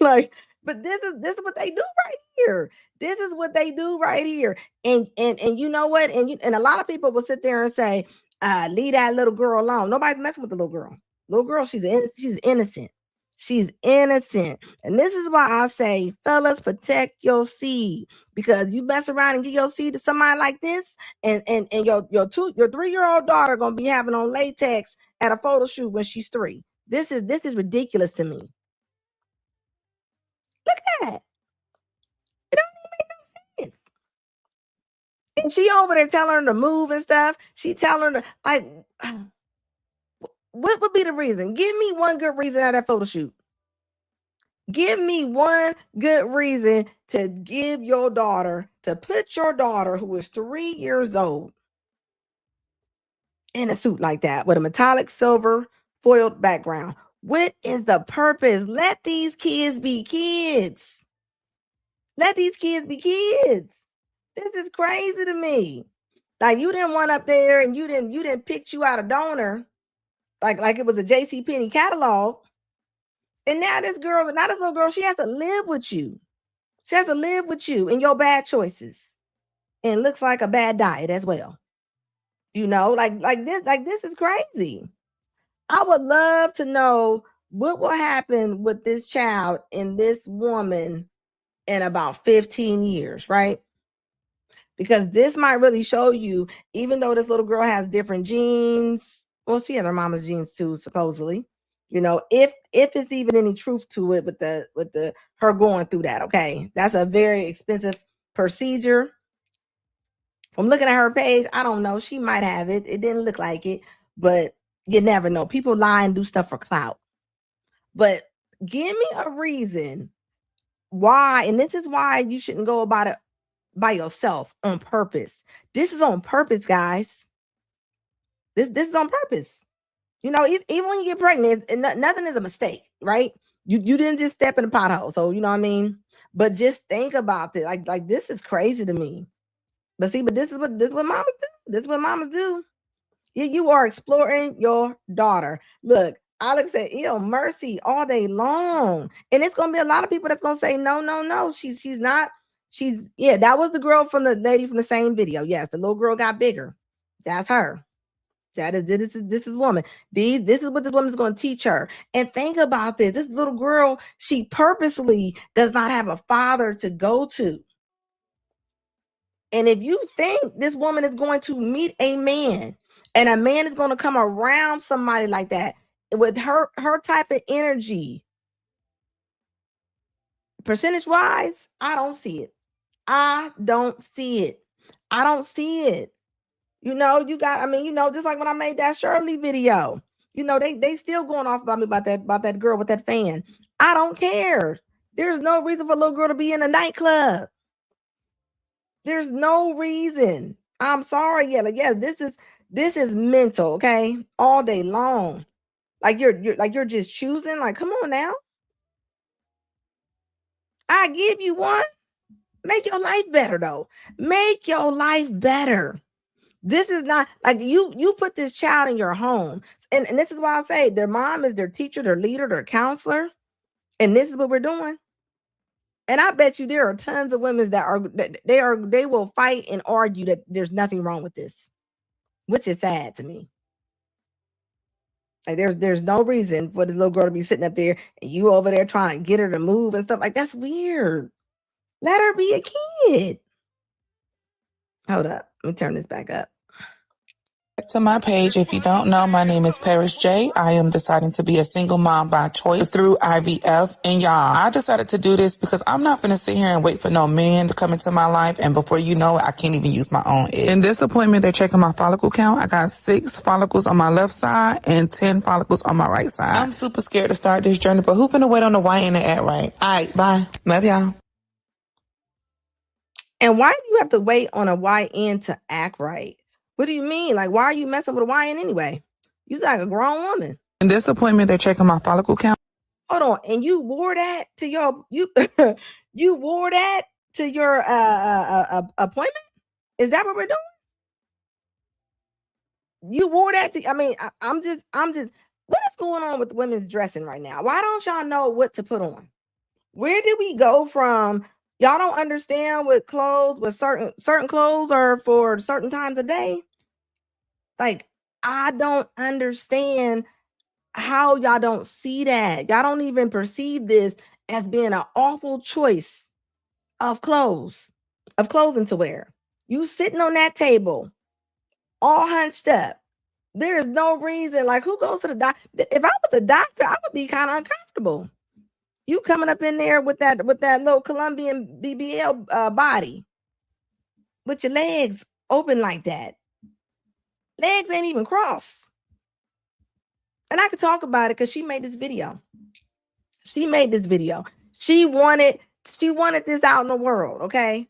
Like, but this is what they do right here. This is what they do right here. And you know what? And a lot of people will sit there and say, leave that little girl alone. Nobody's messing with the little girl. Little girl, she's innocent. She's innocent. And this is why I say, fellas, protect your seed. Because you mess around and give your seed to somebody like this, and your 3-year-old daughter gonna be having on latex at a photo shoot when she's 3. This is ridiculous to me. Look at that. It don't even make no sense. And she over there telling her to move and stuff. She telling her like, what would be the reason? Give me one good reason at that photo shoot. Give me one good reason to give your daughter, to put your daughter who is 3 years old in a suit like that with a metallic silver foiled background. What is the purpose? Let these kids be kids. Let these kids be kids. This is crazy to me. Like you didn't went up there and you didn't pick you out a donor like it was a JC Penney catalog. And now this little girl, she has to live with you. She has to live with you and your bad choices. And looks like a bad diet as well. Like this is crazy. I would love to know what will happen with this child and this woman in about 15 years, right? Because this might really show you, even though this little girl has different genes, well, she has her mama's genes too, supposedly. If it's even any truth to it with the her going through that, okay, that's a very expensive procedure. From looking at her page, I don't know. She might have it. It didn't look like it, but you never know. People lie and do stuff for clout. But give me a reason why, and this is why you shouldn't go about it by yourself on purpose. This is on purpose, guys. This is on purpose. Even when you get pregnant, nothing is a mistake, right? You didn't just step in the pothole. So you know what I mean? But just think about this. Like this is crazy to me. But see, but this is what mamas do. This is what mamas do. You are exploring your daughter. Look, Alex said, "Ew, mercy all day long," and it's gonna be a lot of people that's gonna say, "No, no, no, she's not. Yeah, that was the girl from the lady from the same video. Yes, the little girl got bigger. That's her. That is this is woman. This is what this woman's going to teach her. And think about this. This little girl, she purposely does not have a father to go to. And if you think this woman is going to meet a man, and a man is going to come around somebody like that with her type of energy, percentage wise, I don't see it. I don't see it. I don't see it. You know, just like when I made that Shirley video, they still going off about me about that girl with that fan. I don't care. There's no reason for a little girl to be in a nightclub. There's no reason. I'm sorry. Yeah, this is mental, okay? All day long. Like you're just choosing. Like, come on now. I give you one. Make your life better, though. Make your life better. This is not like you put this child in your home. And this is why I say their mom is their teacher, their leader, their counselor. And this is what we're doing. And I bet you there are tons of women they will fight and argue that there's nothing wrong with this, which is sad to me. Like there's no reason for this little girl to be sitting up there and you over there trying to get her to move and stuff. Like, that's weird. Let her be a kid. Hold up. Let me turn this back up. To my page. If you don't know, my name is Paris J. I am deciding to be a single mom by choice through IVF. And y'all, I decided to do this because I'm not going to sit here and wait for no man to come into my life. And before you know it, I can't even use my own egg. In this appointment, they're checking my follicle count. I got 6 follicles on my left side and 10 follicles on my right side. I'm super scared to start this journey, but who finna wait on the white and the act right? All right, bye. Love y'all. And why do you have to wait on a YN to act right? What do you mean? Like, why are you messing with a YN anyway? You like a grown woman. In this appointment, they're checking my follicle count. Hold on, and you wore that to your you wore that to your appointment? Is that what we're doing? You wore that to? I mean, I'm just. What is going on with women's dressing right now? Why don't y'all know what to put on? Where did we go from? Y'all don't understand what clothes, what certain clothes are for certain times of day. Like, I don't understand how y'all don't see that. Y'all don't even perceive this as being an awful choice of clothing to wear. You sitting on that table, all hunched up. There's no reason. Like, who goes to the doctor? If I was a doctor, I would be kind of uncomfortable. You coming up in there with that little Colombian BBL body, with your legs open like that. Legs ain't even crossed. And I could talk about it because she made this video. She wanted this out in the world, okay?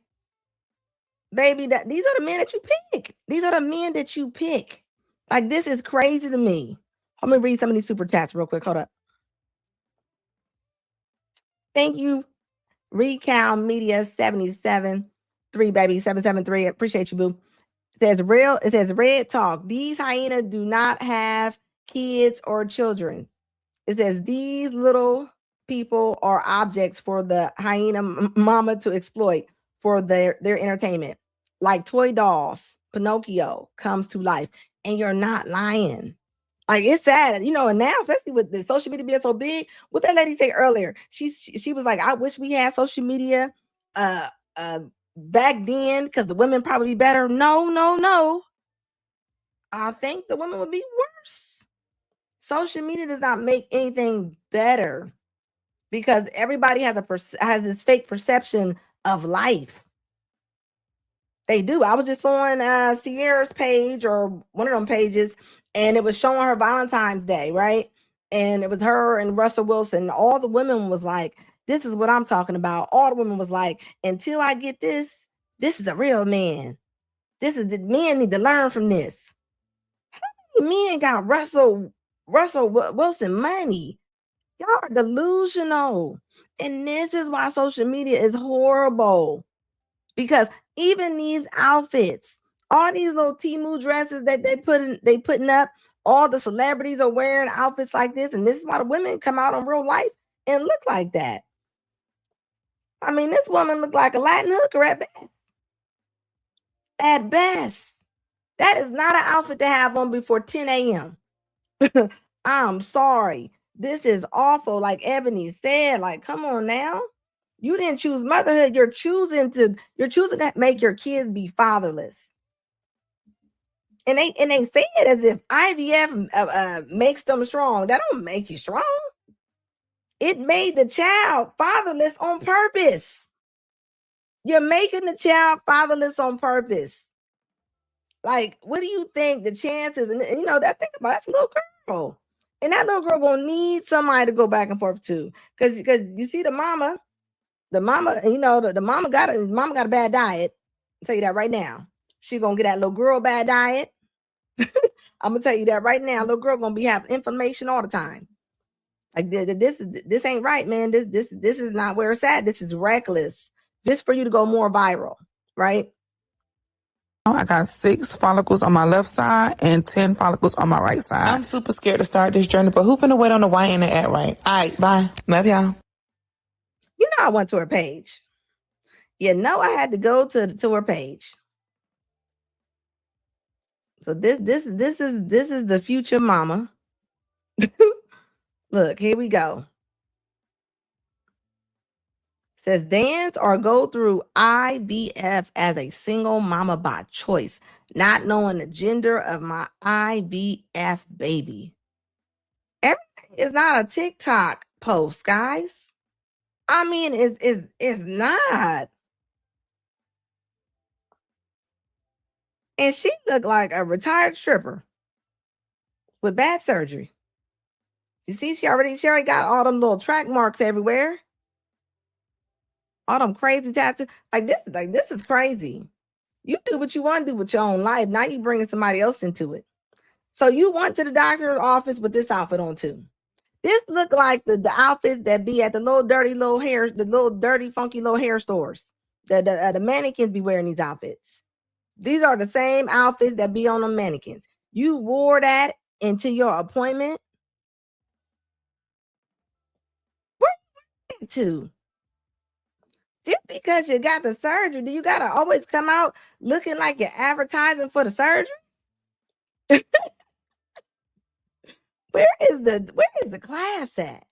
Baby, these are the men that you pick. These are the men that you pick. Like, this is crazy to me. Let me read some of these super chats real quick. Hold up. Thank you, Recount Media 77 3 baby 773. Appreciate you, boo. It says red talk. These hyenas do not have kids or children. It says these little people are objects for the hyena mama to exploit for their entertainment. Like toy dolls, Pinocchio comes to life. And you're not lying. Like, it's sad, and now, especially with the social media being so big, what that lady said earlier, she was like, I wish we had social media back then because the women probably be better. No. I think the women would be worse. Social media does not make anything better because everybody has this fake perception of life. They do. I was just on Sierra's page or one of them pages, and it was showing her Valentine's Day, right? And it was her and Russell Wilson. All the women was like, this is what I'm talking about. All the women was like, until I get this is a real man. Men need to learn from this. How many men got Russell Wilson money? Y'all are delusional. And this is why social media is horrible. Because even these outfits, all these little Temu dresses that they putting up, all the celebrities are wearing outfits like this, and this is why the women come out in real life and look like that. I mean, this woman looked like a Latin hooker at best. At best. That is not an outfit to have on before 10 a.m. I'm sorry. This is awful. Like Ebony said, like, come on now. You didn't choose motherhood. You're choosing to make your kids be fatherless. And they say it as if IVF makes them strong. That don't make you strong. It made the child fatherless on purpose. You're making the child fatherless on purpose. Like, what do you think the chances? And you know that, think about it, that's a little girl, and that little girl gonna need somebody to go back and forth to, because you see the mama, you know, the mama got a bad diet. I'll tell you that right now. She gonna get that little girl bad diet. I'm gonna tell you that right now. Little girl gonna be having inflammation all the time. Like this ain't right, man. This is not where it's at. This is reckless, just for you to go more viral, right? I got 6 follicles on my left side and 10 follicles on my right side. I'm super scared to start this journey, but who finna wait on the white and the act right? All right, bye. Love y'all. You know, I went to her page. You know, I had to go to her page. So this is the future mama. Look, here we go. Says dance or go through IVF as a single mama by choice, not knowing the gender of my IVF baby. Everything is not a TikTok post, guys. I mean, it's not. And she looked like a retired stripper with bad surgery. You see, she already got all them little track marks everywhere. All them crazy tattoos. Like this is crazy. You do what you want to do with your own life. Now you bringing somebody else into it. So you went to the doctor's office with this outfit on too. This look like the outfits that be at the little dirty funky little hair stores. The mannequins be wearing these outfits. These are the same outfits that be on the mannequins. You wore that into your appointment. Where you to? Just because you got the surgery, do you gotta always come out looking like you're advertising for the surgery? Where is the class at?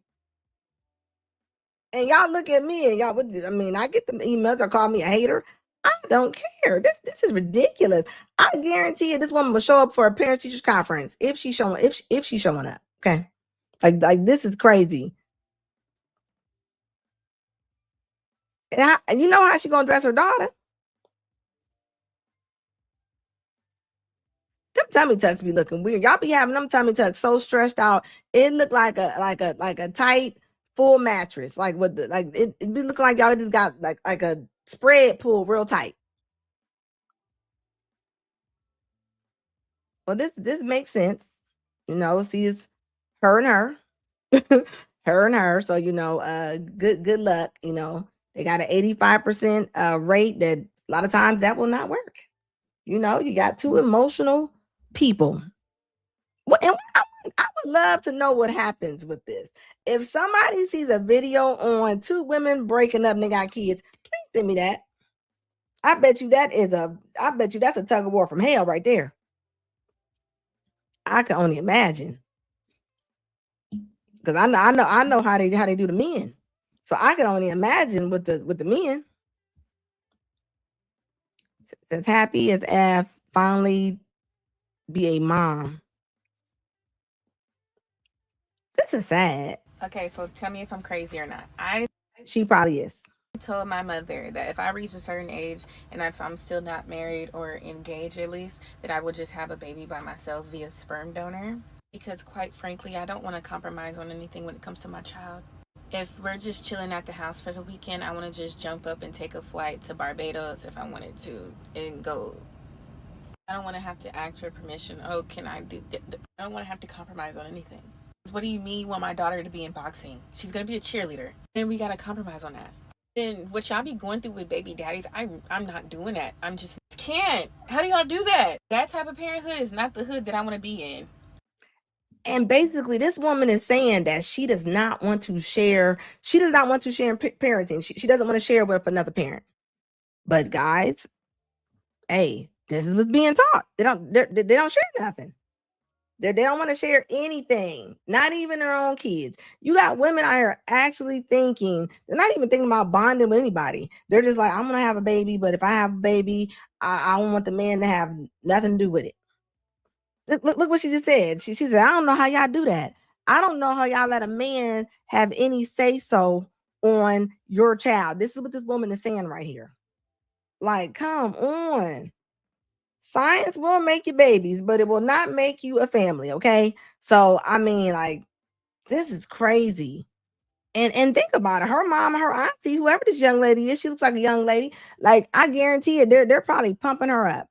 And y'all look at me and y'all, I mean, I get the emails or call me a hater. I don't care. This is ridiculous. I guarantee you this woman will show up for a parent teachers conference if she's showing up. Okay. Like this is crazy. And you know how she gonna dress her daughter? Them tummy tucks be looking weird. Y'all be having them tummy tucks so stressed out. It looked like a tight full mattress. Like with the it be looking like y'all just got like a spread pulled real tight. Well, this makes sense. You know, see, it's her and her. Her and her. So, you know, good luck. You know, they got an 85% rate that a lot of times that will not work. You know, you got 2 emotional people. Well, and I would love to know what happens with this. If somebody sees a video on 2 women breaking up and they got kids, please send me that. I bet you that's a tug of war from hell right there. I can only imagine. Because I know how they do the men. So I can only imagine with the men. As happy as F finally be a mom. This is sad. Okay, so tell me if I'm crazy or not. She probably is. Told my mother that if I reach a certain age and if I'm still not married or engaged at least, that I would just have a baby by myself via sperm donor. Because quite frankly, I don't want to compromise on anything when it comes to my child. If we're just chilling at the house for the weekend, I want to just jump up and take a flight to Barbados if I wanted to and go. I don't want to have to ask for permission. Oh, can I do? I don't want to have to compromise on anything. What do you mean you want my daughter to be in boxing? She's gonna be a cheerleader. Then we gotta compromise on that. Then what y'all be going through with baby daddies, I'm not doing that. I'm just can't. How do y'all do that? That type of parenthood is not the hood that I want to be in. And basically, this woman is saying that she does not want to share. She does not want to share in parenting. She doesn't want to share with another parent. But guys, hey, this is what's being taught. They don't share nothing. They don't want to share anything, not even their own kids. You got women out here actually thinking, they're not even thinking about bonding with anybody. They're just like, I'm going to have a baby, but if I have a baby, I don't want the man to have nothing to do with it. Look what she just said. She said, I don't know how y'all do that. I don't know how y'all let a man have any say so on your child. This is what this woman is saying right here. Like, come on. Science will make you babies, but it will not make you a family, okay? So, I mean, like, this is crazy. And think about it. Her mom, her auntie, whoever this young lady is, she looks like a young lady. Like, I guarantee it, they're probably pumping her up.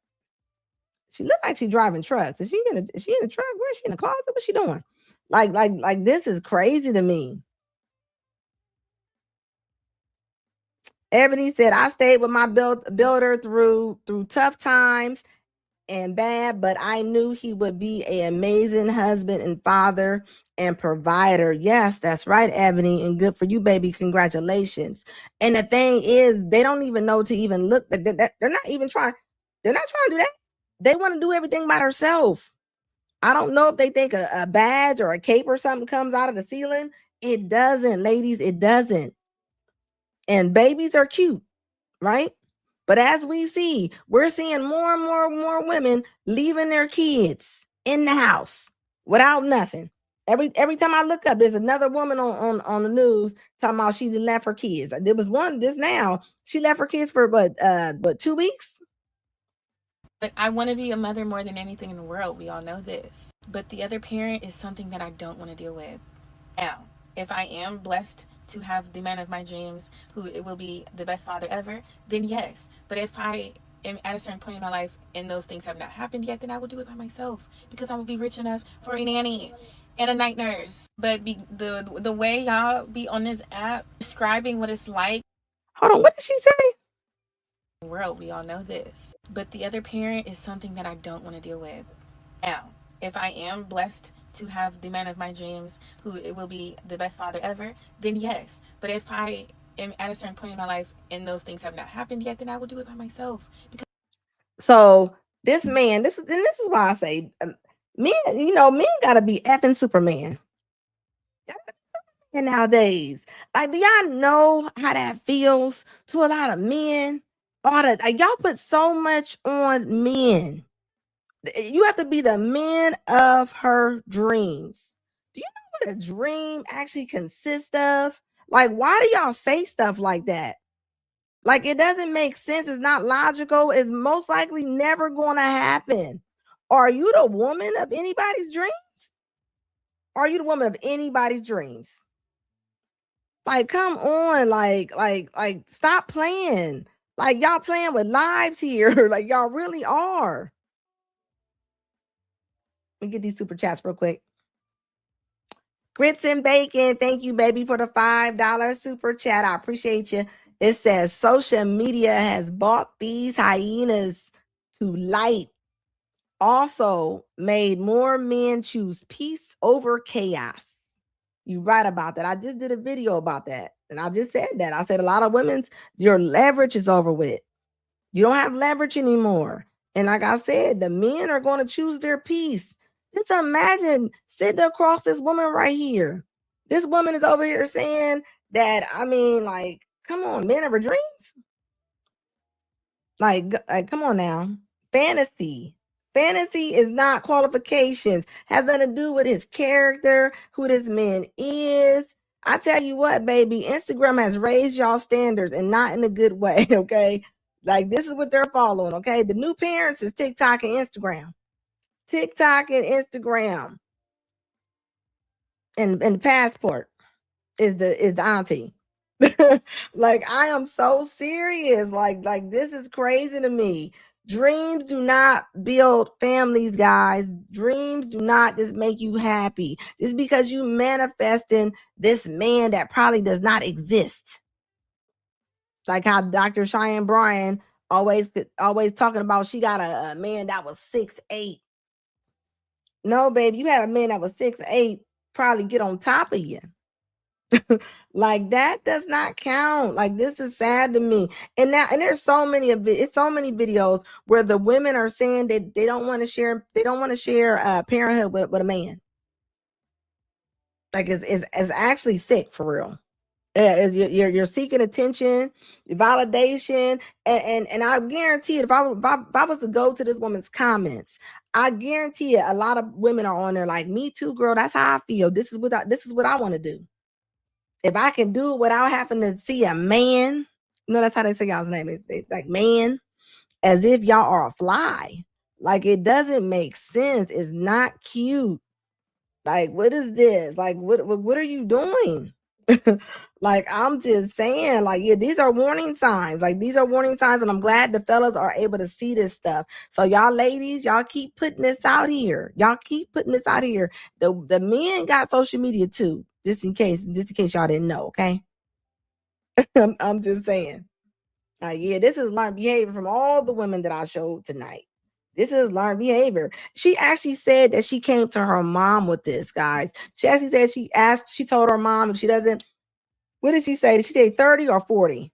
She looked like she's driving trucks. Is she in a truck? Where is she in the closet? What's she doing? Like this is crazy to me. Ebony said, I stayed with my builder through tough times and bad, but I knew he would be an amazing husband and father and provider. Yes, that's right, Ebony, and good for you, baby. Congratulations. And the thing is, they don't even know to even look. They're not even trying. They're not trying to do that. They want to do everything by themselves. I don't know if they think a badge or a cape or something comes out of the ceiling. It doesn't, ladies. It doesn't. And babies are cute, right? But as we see, we're seeing more and more women leaving their kids in the house without nothing. Every time I look up, there's another woman on the news talking about she's left her kids. There was one just now. She left her kids for but 2 weeks. But I want to be a mother more than anything in the world. We all know this. But the other parent is something that I don't want to deal with. Now, if I am blessed to have the man of my dreams, who it will be the best father ever, then yes. But if I am at a certain point in my life and those things have not happened yet, then I will do it by myself because I will be rich enough for a nanny and a night nurse. But the way y'all be on this app describing what it's like. Hold on, what did she say? World, we all know this. But the other parent is something that I don't want to deal with. Now, if I am blessed to have the man of my dreams, who it will be the best father ever, then yes. But if I am at a certain point in my life and those things have not happened yet, then I will do it by myself. So this man, this is why I say men gotta be effing Superman. And nowadays, like, do y'all know how that feels to a lot of men? Y'all put so much on men. You have to be the man of her dreams. Do you know what a dream actually consists of? Like, why do y'all say stuff like that? Like, it doesn't make sense. It's not logical. It's most likely never going to happen. Are you the woman of anybody's dreams? Are you the woman of anybody's dreams? Like, come on, like, stop playing. Like, y'all playing with lives here. Like, y'all really are. Let me get these super chats real quick. Grits and Bacon, thank you, baby, for the $5 super chat. I appreciate you. It says social media has brought these hyenas to light. Also made more men choose peace over chaos. You're right about that. I just did a video about that. And I just said that. I said a lot of women's, your leverage is over with. You don't have leverage anymore. And like I said, the men are going to choose their peace. Just imagine sitting across this woman right here. This woman is over here saying that, I mean, like, come on, men of her dreams. Like, come on now. Fantasy. Fantasy is not qualifications. Has nothing to do with his character, who this man is. I tell you what, baby, Instagram has raised y'all standards and not in a good way, okay? Like, this is what they're following, okay? The new parents is TikTok and Instagram. TikTok and Instagram. And the passport is the auntie. Like, I am so serious. Like this is crazy to me. Dreams do not build families, guys. Dreams do not just make you happy. Just because you manifesting this man that probably does not exist. Like how Dr. Cheyenne Bryan always talking about she got a man that was 6'8". No, baby, you had a man that was 6'8", probably get on top of you. Like that does not count. Like this is sad to me. And there's so many videos where the women are saying that they don't want to share parenthood with a man. Like it's actually sick for real. You're seeking attention, validation, and I guarantee it. If I was to go to this woman's comments, I guarantee it. A lot of women are on there like, "Me too, girl. That's how I feel. This is what I want to do. If I can do it without having to see a man." No, that's how they say y'all's name. It's like man, as if y'all are a fly. Like it doesn't make sense. It's not cute. Like what is this? Like what are you doing? Like I'm just saying, like, yeah, these are warning signs. Like these are warning signs, and I'm glad the fellas are able to see this stuff. So y'all ladies, y'all keep putting this out here. Y'all keep putting this out here. The men got social media too, just in case y'all didn't know. Okay, I'm just saying. Yeah, this is learned behavior from all the women that I showed tonight. This is learned behavior. She actually said that she came to her mom with this, guys. She actually said she told her mom if she doesn't. What did she say? Did she say 30 or 40?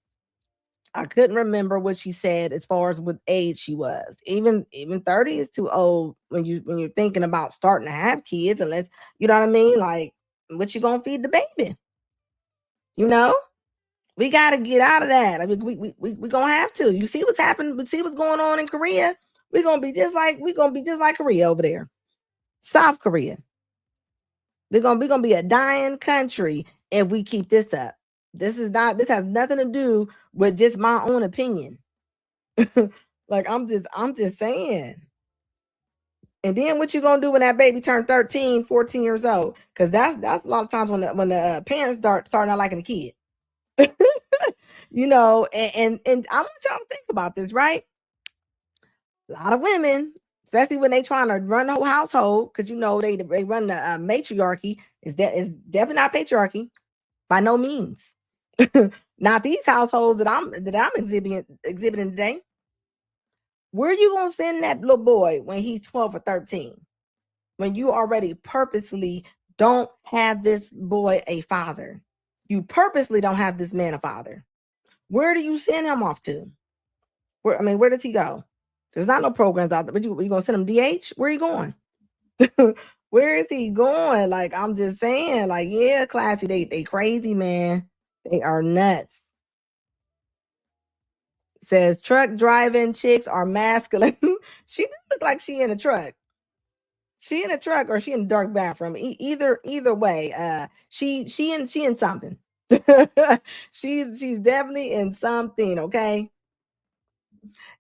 I couldn't remember what she said as far as what age she was. Even 30 is too old when you're thinking about starting to have kids, unless you know what I mean. Like, what you gonna feed the baby? You know, we got to get out of that. I mean, we gonna have to. You see what's happening. We see what's going on in Korea. We're gonna be just like Korea over there, South Korea. We're gonna be a dying country if we keep this up. This has nothing to do with just my own opinion. Like I'm just saying. And then what you gonna do when that baby turn 13, 14 years old? Because that's a lot of times when the parents start not liking the kid. You know, and I want y'all to think about this, right? A lot of women, especially when they trying to run the whole household, because you know they run the matriarchy. Is definitely not patriarchy by no means. Not these households that I'm exhibiting today. Where are you gonna send that little boy when he's 12 or 13? When you already purposely don't have this boy a father. You purposely don't have this man a father. Where do you send him off to? Where does he go? There's not no programs out there. But you gonna send him DH? Where are you going? Where is he going? Like, I'm just saying, like, yeah, classy. They crazy, man. They are nuts. Says truck driving chicks are masculine. She look like she in a truck. She in a truck or she in a dark bathroom. Either way, she in something. She's definitely in something. Okay.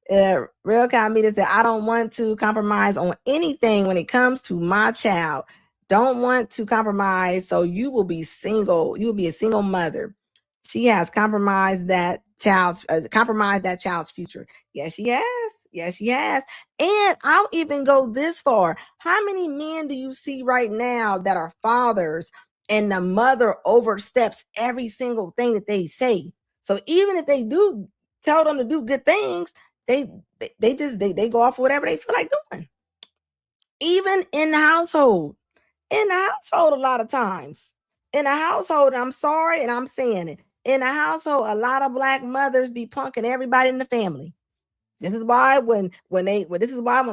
Real kind media said, I don't want to compromise on anything when it comes to my child. Don't want to compromise, so you will be single. You will be a single mother. She has compromised that child's future. Yes, she has. Yes, she has. And I'll even go this far. How many men do you see right now that are fathers and the mother oversteps every single thing that they say? So even if they do tell them to do good things, they go off whatever they feel like doing. Even in the household. In the household, a lot of times. In the household, I'm sorry, and I'm saying it. In the household, a lot of black mothers be punking everybody in the family. This is why when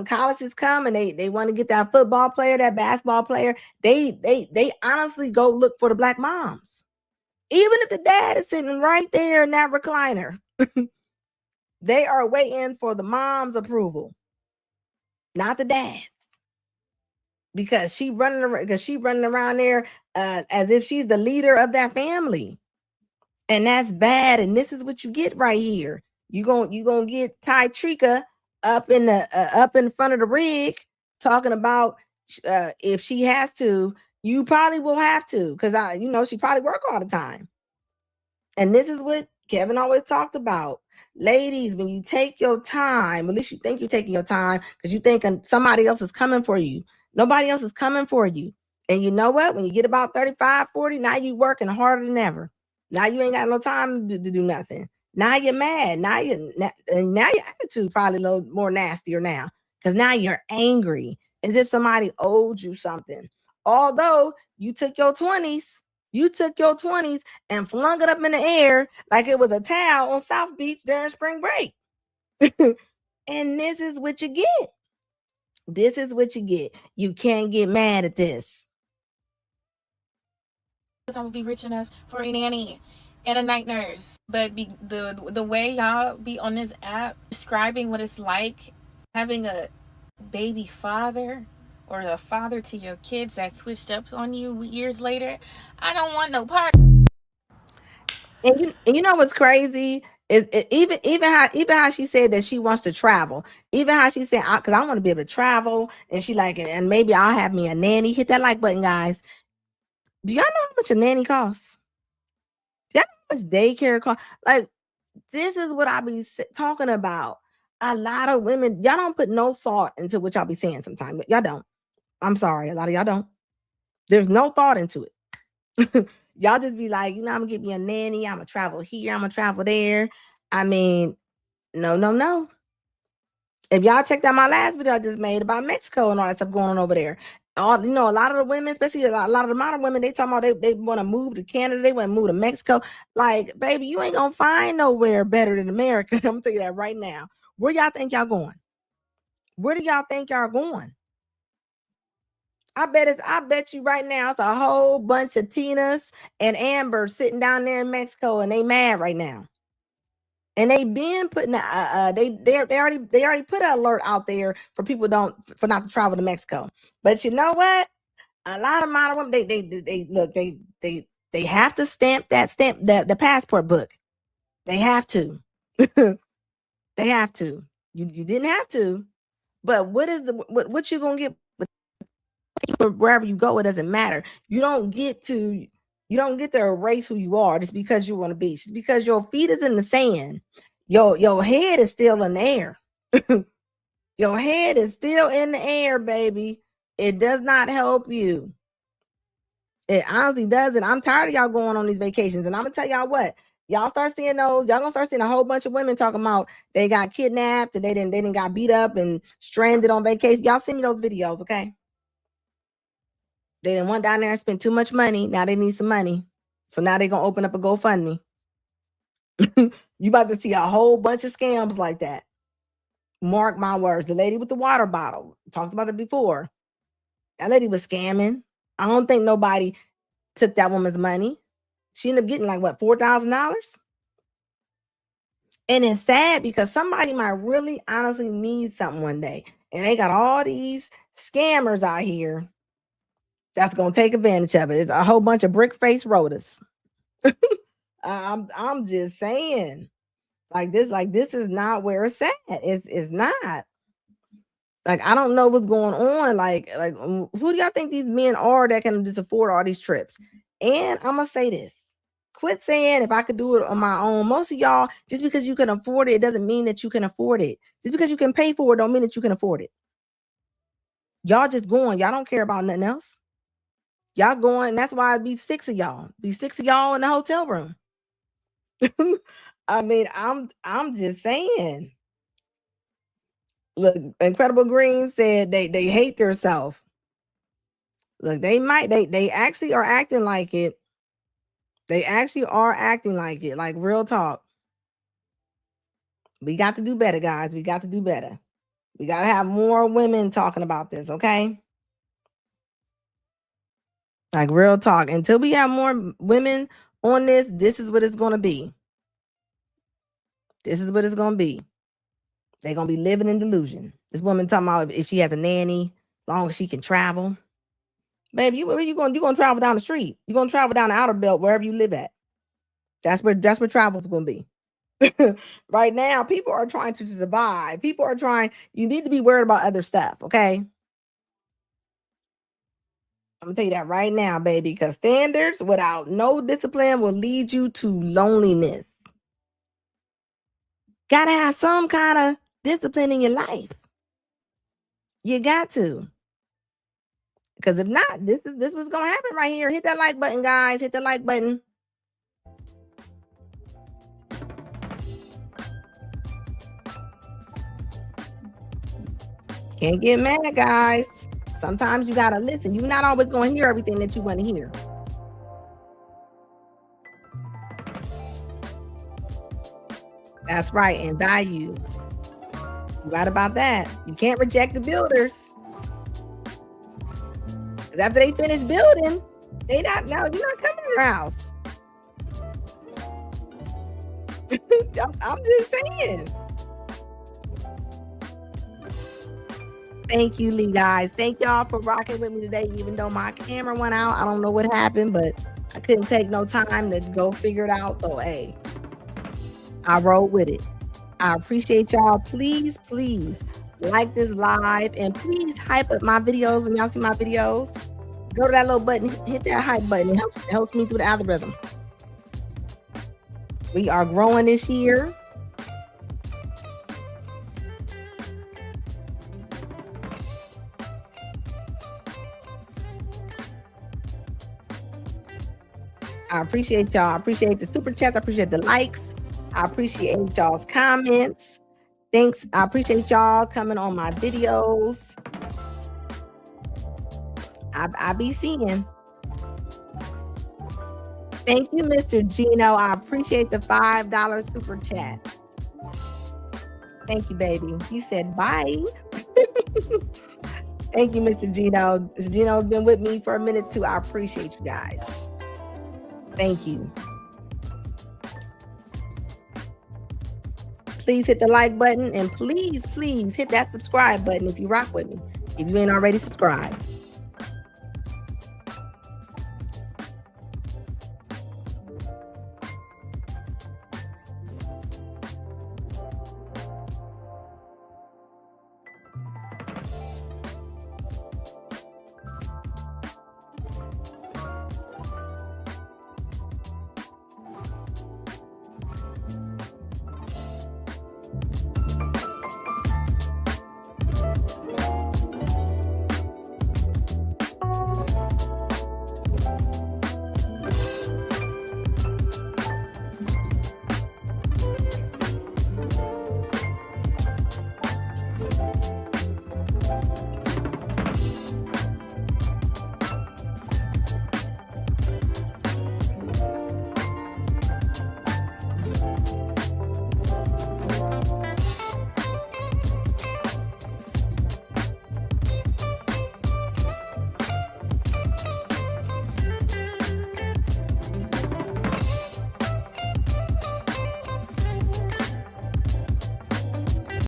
colleges come and they want to get that football player, that basketball player, they honestly go look for the black moms. Even if the dad is sitting right there in that recliner, they are waiting for the mom's approval, not the dad's. Because she running around there as if she's the leader of that family. And that's bad. And this is what you get right here. You gonna get Ty Trika up in front of the rig talking about if she has to, you probably will have to, because she probably work all the time. And this is what Kevin always talked about, ladies, when you take your time, at least you think you're taking your time because you think somebody else is coming for you. Nobody else is coming for you. And you know what? When you get about 35, 40, now you working harder than ever. Now you ain't got no time to do nothing. Now you're mad. Now your attitude probably a little more nastier now because now you're angry as if somebody owed you something. Although you took your 20s and flung it up in the air like it was a towel on South Beach during spring break. And this is what you get. This is what you get. You can't get mad at this. I would be rich enough for a nanny and a night nurse. But the way y'all be on this app describing what it's like having a baby father or a father to your kids that switched up on you years later, I don't want no part. And you know what's crazy is even how she said that she wants to travel, even how she said because I want to be able to travel, and she like and maybe I'll have me a nanny. Hit that like button, guys. Do y'all know how much a nanny costs? Do y'all know how much daycare costs? Like this is what I be talking about. A lot of women, y'all don't put no thought into what y'all be saying sometimes. Y'all don't. I'm sorry, a lot of y'all don't. There's no thought into it. Y'all just be like, I'm gonna get me a nanny. I'm gonna travel here. I'm gonna travel there. I mean, no. If y'all checked out my last video I just made about Mexico and all that stuff going on over there, a lot of the women, especially a lot of the modern women, they talking about they want to move to Canada. They want to move to Mexico. Like, baby, you ain't gonna find nowhere better than America. I'm gonna tell you that right now. Where y'all think y'all going? Where do y'all think y'all going? I bet you right now it's a whole bunch of Tinas and Amber sitting down there in Mexico and they mad right now. And they been putting they already put an alert out there for people not to travel to Mexico. But you know what? A lot of modern women they have to stamp the passport book. They have to. They have to. You didn't have to. But what you gonna get wherever you go? It doesn't matter. You don't get to erase who you are just because you want to be. Just because your feet is in the sand, your head is still in the air. Your head is still in the air, baby. It does not help you. It honestly doesn't. I'm tired of y'all going on these vacations, and I'm gonna tell y'all what. Y'all start seeing those. Y'all gonna start seeing a whole bunch of women talking about they got kidnapped and they didn't got beat up and stranded on vacation. Y'all send me those videos, okay? They didn't went down there and spent too much money. Now they need some money. So now they're going to open up a GoFundMe. You about to see a whole bunch of scams like that. Mark my words. The lady with the water bottle. Talked about it before. That lady was scamming. I don't think nobody took that woman's money. She ended up getting like, what, $4,000? And it's sad because somebody might really honestly need something one day. And they got all these scammers out here that's going to take advantage of it. It's a whole bunch of brick-faced rotors. I'm just saying, like this is not where it's at. It's not. Like I don't know what's going on. Like who do y'all think these men are that can just afford all these trips? And I'm gonna say this: quit saying if I could do it on my own. Most of y'all, just because you can afford it doesn't mean that you can afford it. Just because you can pay for it don't mean that you can afford it. Y'all just going. Y'all don't care about nothing else. Y'all going. That's why it'd be 6 of y'all. Be 6 of y'all in the hotel room. I mean, I'm just saying. Look, Incredible Green said they hate themselves. Look, they actually are acting like it. They actually are acting like it. Like real talk. We got to do better, guys. We got to do better. We got to have more women talking about this, okay? Like real talk. Until we have more women on this is what it's going to be. This is what it's going to be. They're going to be living in delusion. This woman talking about if she has a nanny, as long as she can travel. Baby, where you going? You're going to travel down the street. You're going to travel down the outer belt, wherever you live at. That's where travel's going to be. Right now, people are trying to survive. People are trying. You need to be worried about other stuff, okay? I'm going to tell you that right now, baby, because standards without no discipline will lead you to loneliness. Gotta have some kind of discipline in your life. You got to. Because if not, this is what's gonna happen right here. Hit that like button, guys. Hit the like button. Can't get mad, guys. Sometimes you gotta listen. You're not always gonna hear everything that you want to hear. That's right, and value. You're right about that. You can't reject the builders. Because after they finish building, you're not coming to your house. I'm just saying. Thank you, Lee, guys. Thank y'all for rocking with me today, even though my camera went out. I don't know what happened, but I couldn't take no time to go figure it out. So, hey, I rolled with it. I appreciate y'all. Please, please like this live and please hype up my videos when y'all see my videos. Go to that little button, hit that hype button. It helps me through the algorithm. We are growing this year. I appreciate y'all. I appreciate the super chats. I appreciate the likes. I appreciate y'all's comments. Thanks. I appreciate y'all coming on my videos. I be seeing. Thank you, Mr. Gino. I appreciate the $5 super chat. Thank you, baby. He said bye. Thank you, Mr. Gino. Mr. Gino's been with me for a minute too. I appreciate you guys. Thank you. Please hit the like button and please, please hit that subscribe button if you rock with me. If you ain't already subscribed.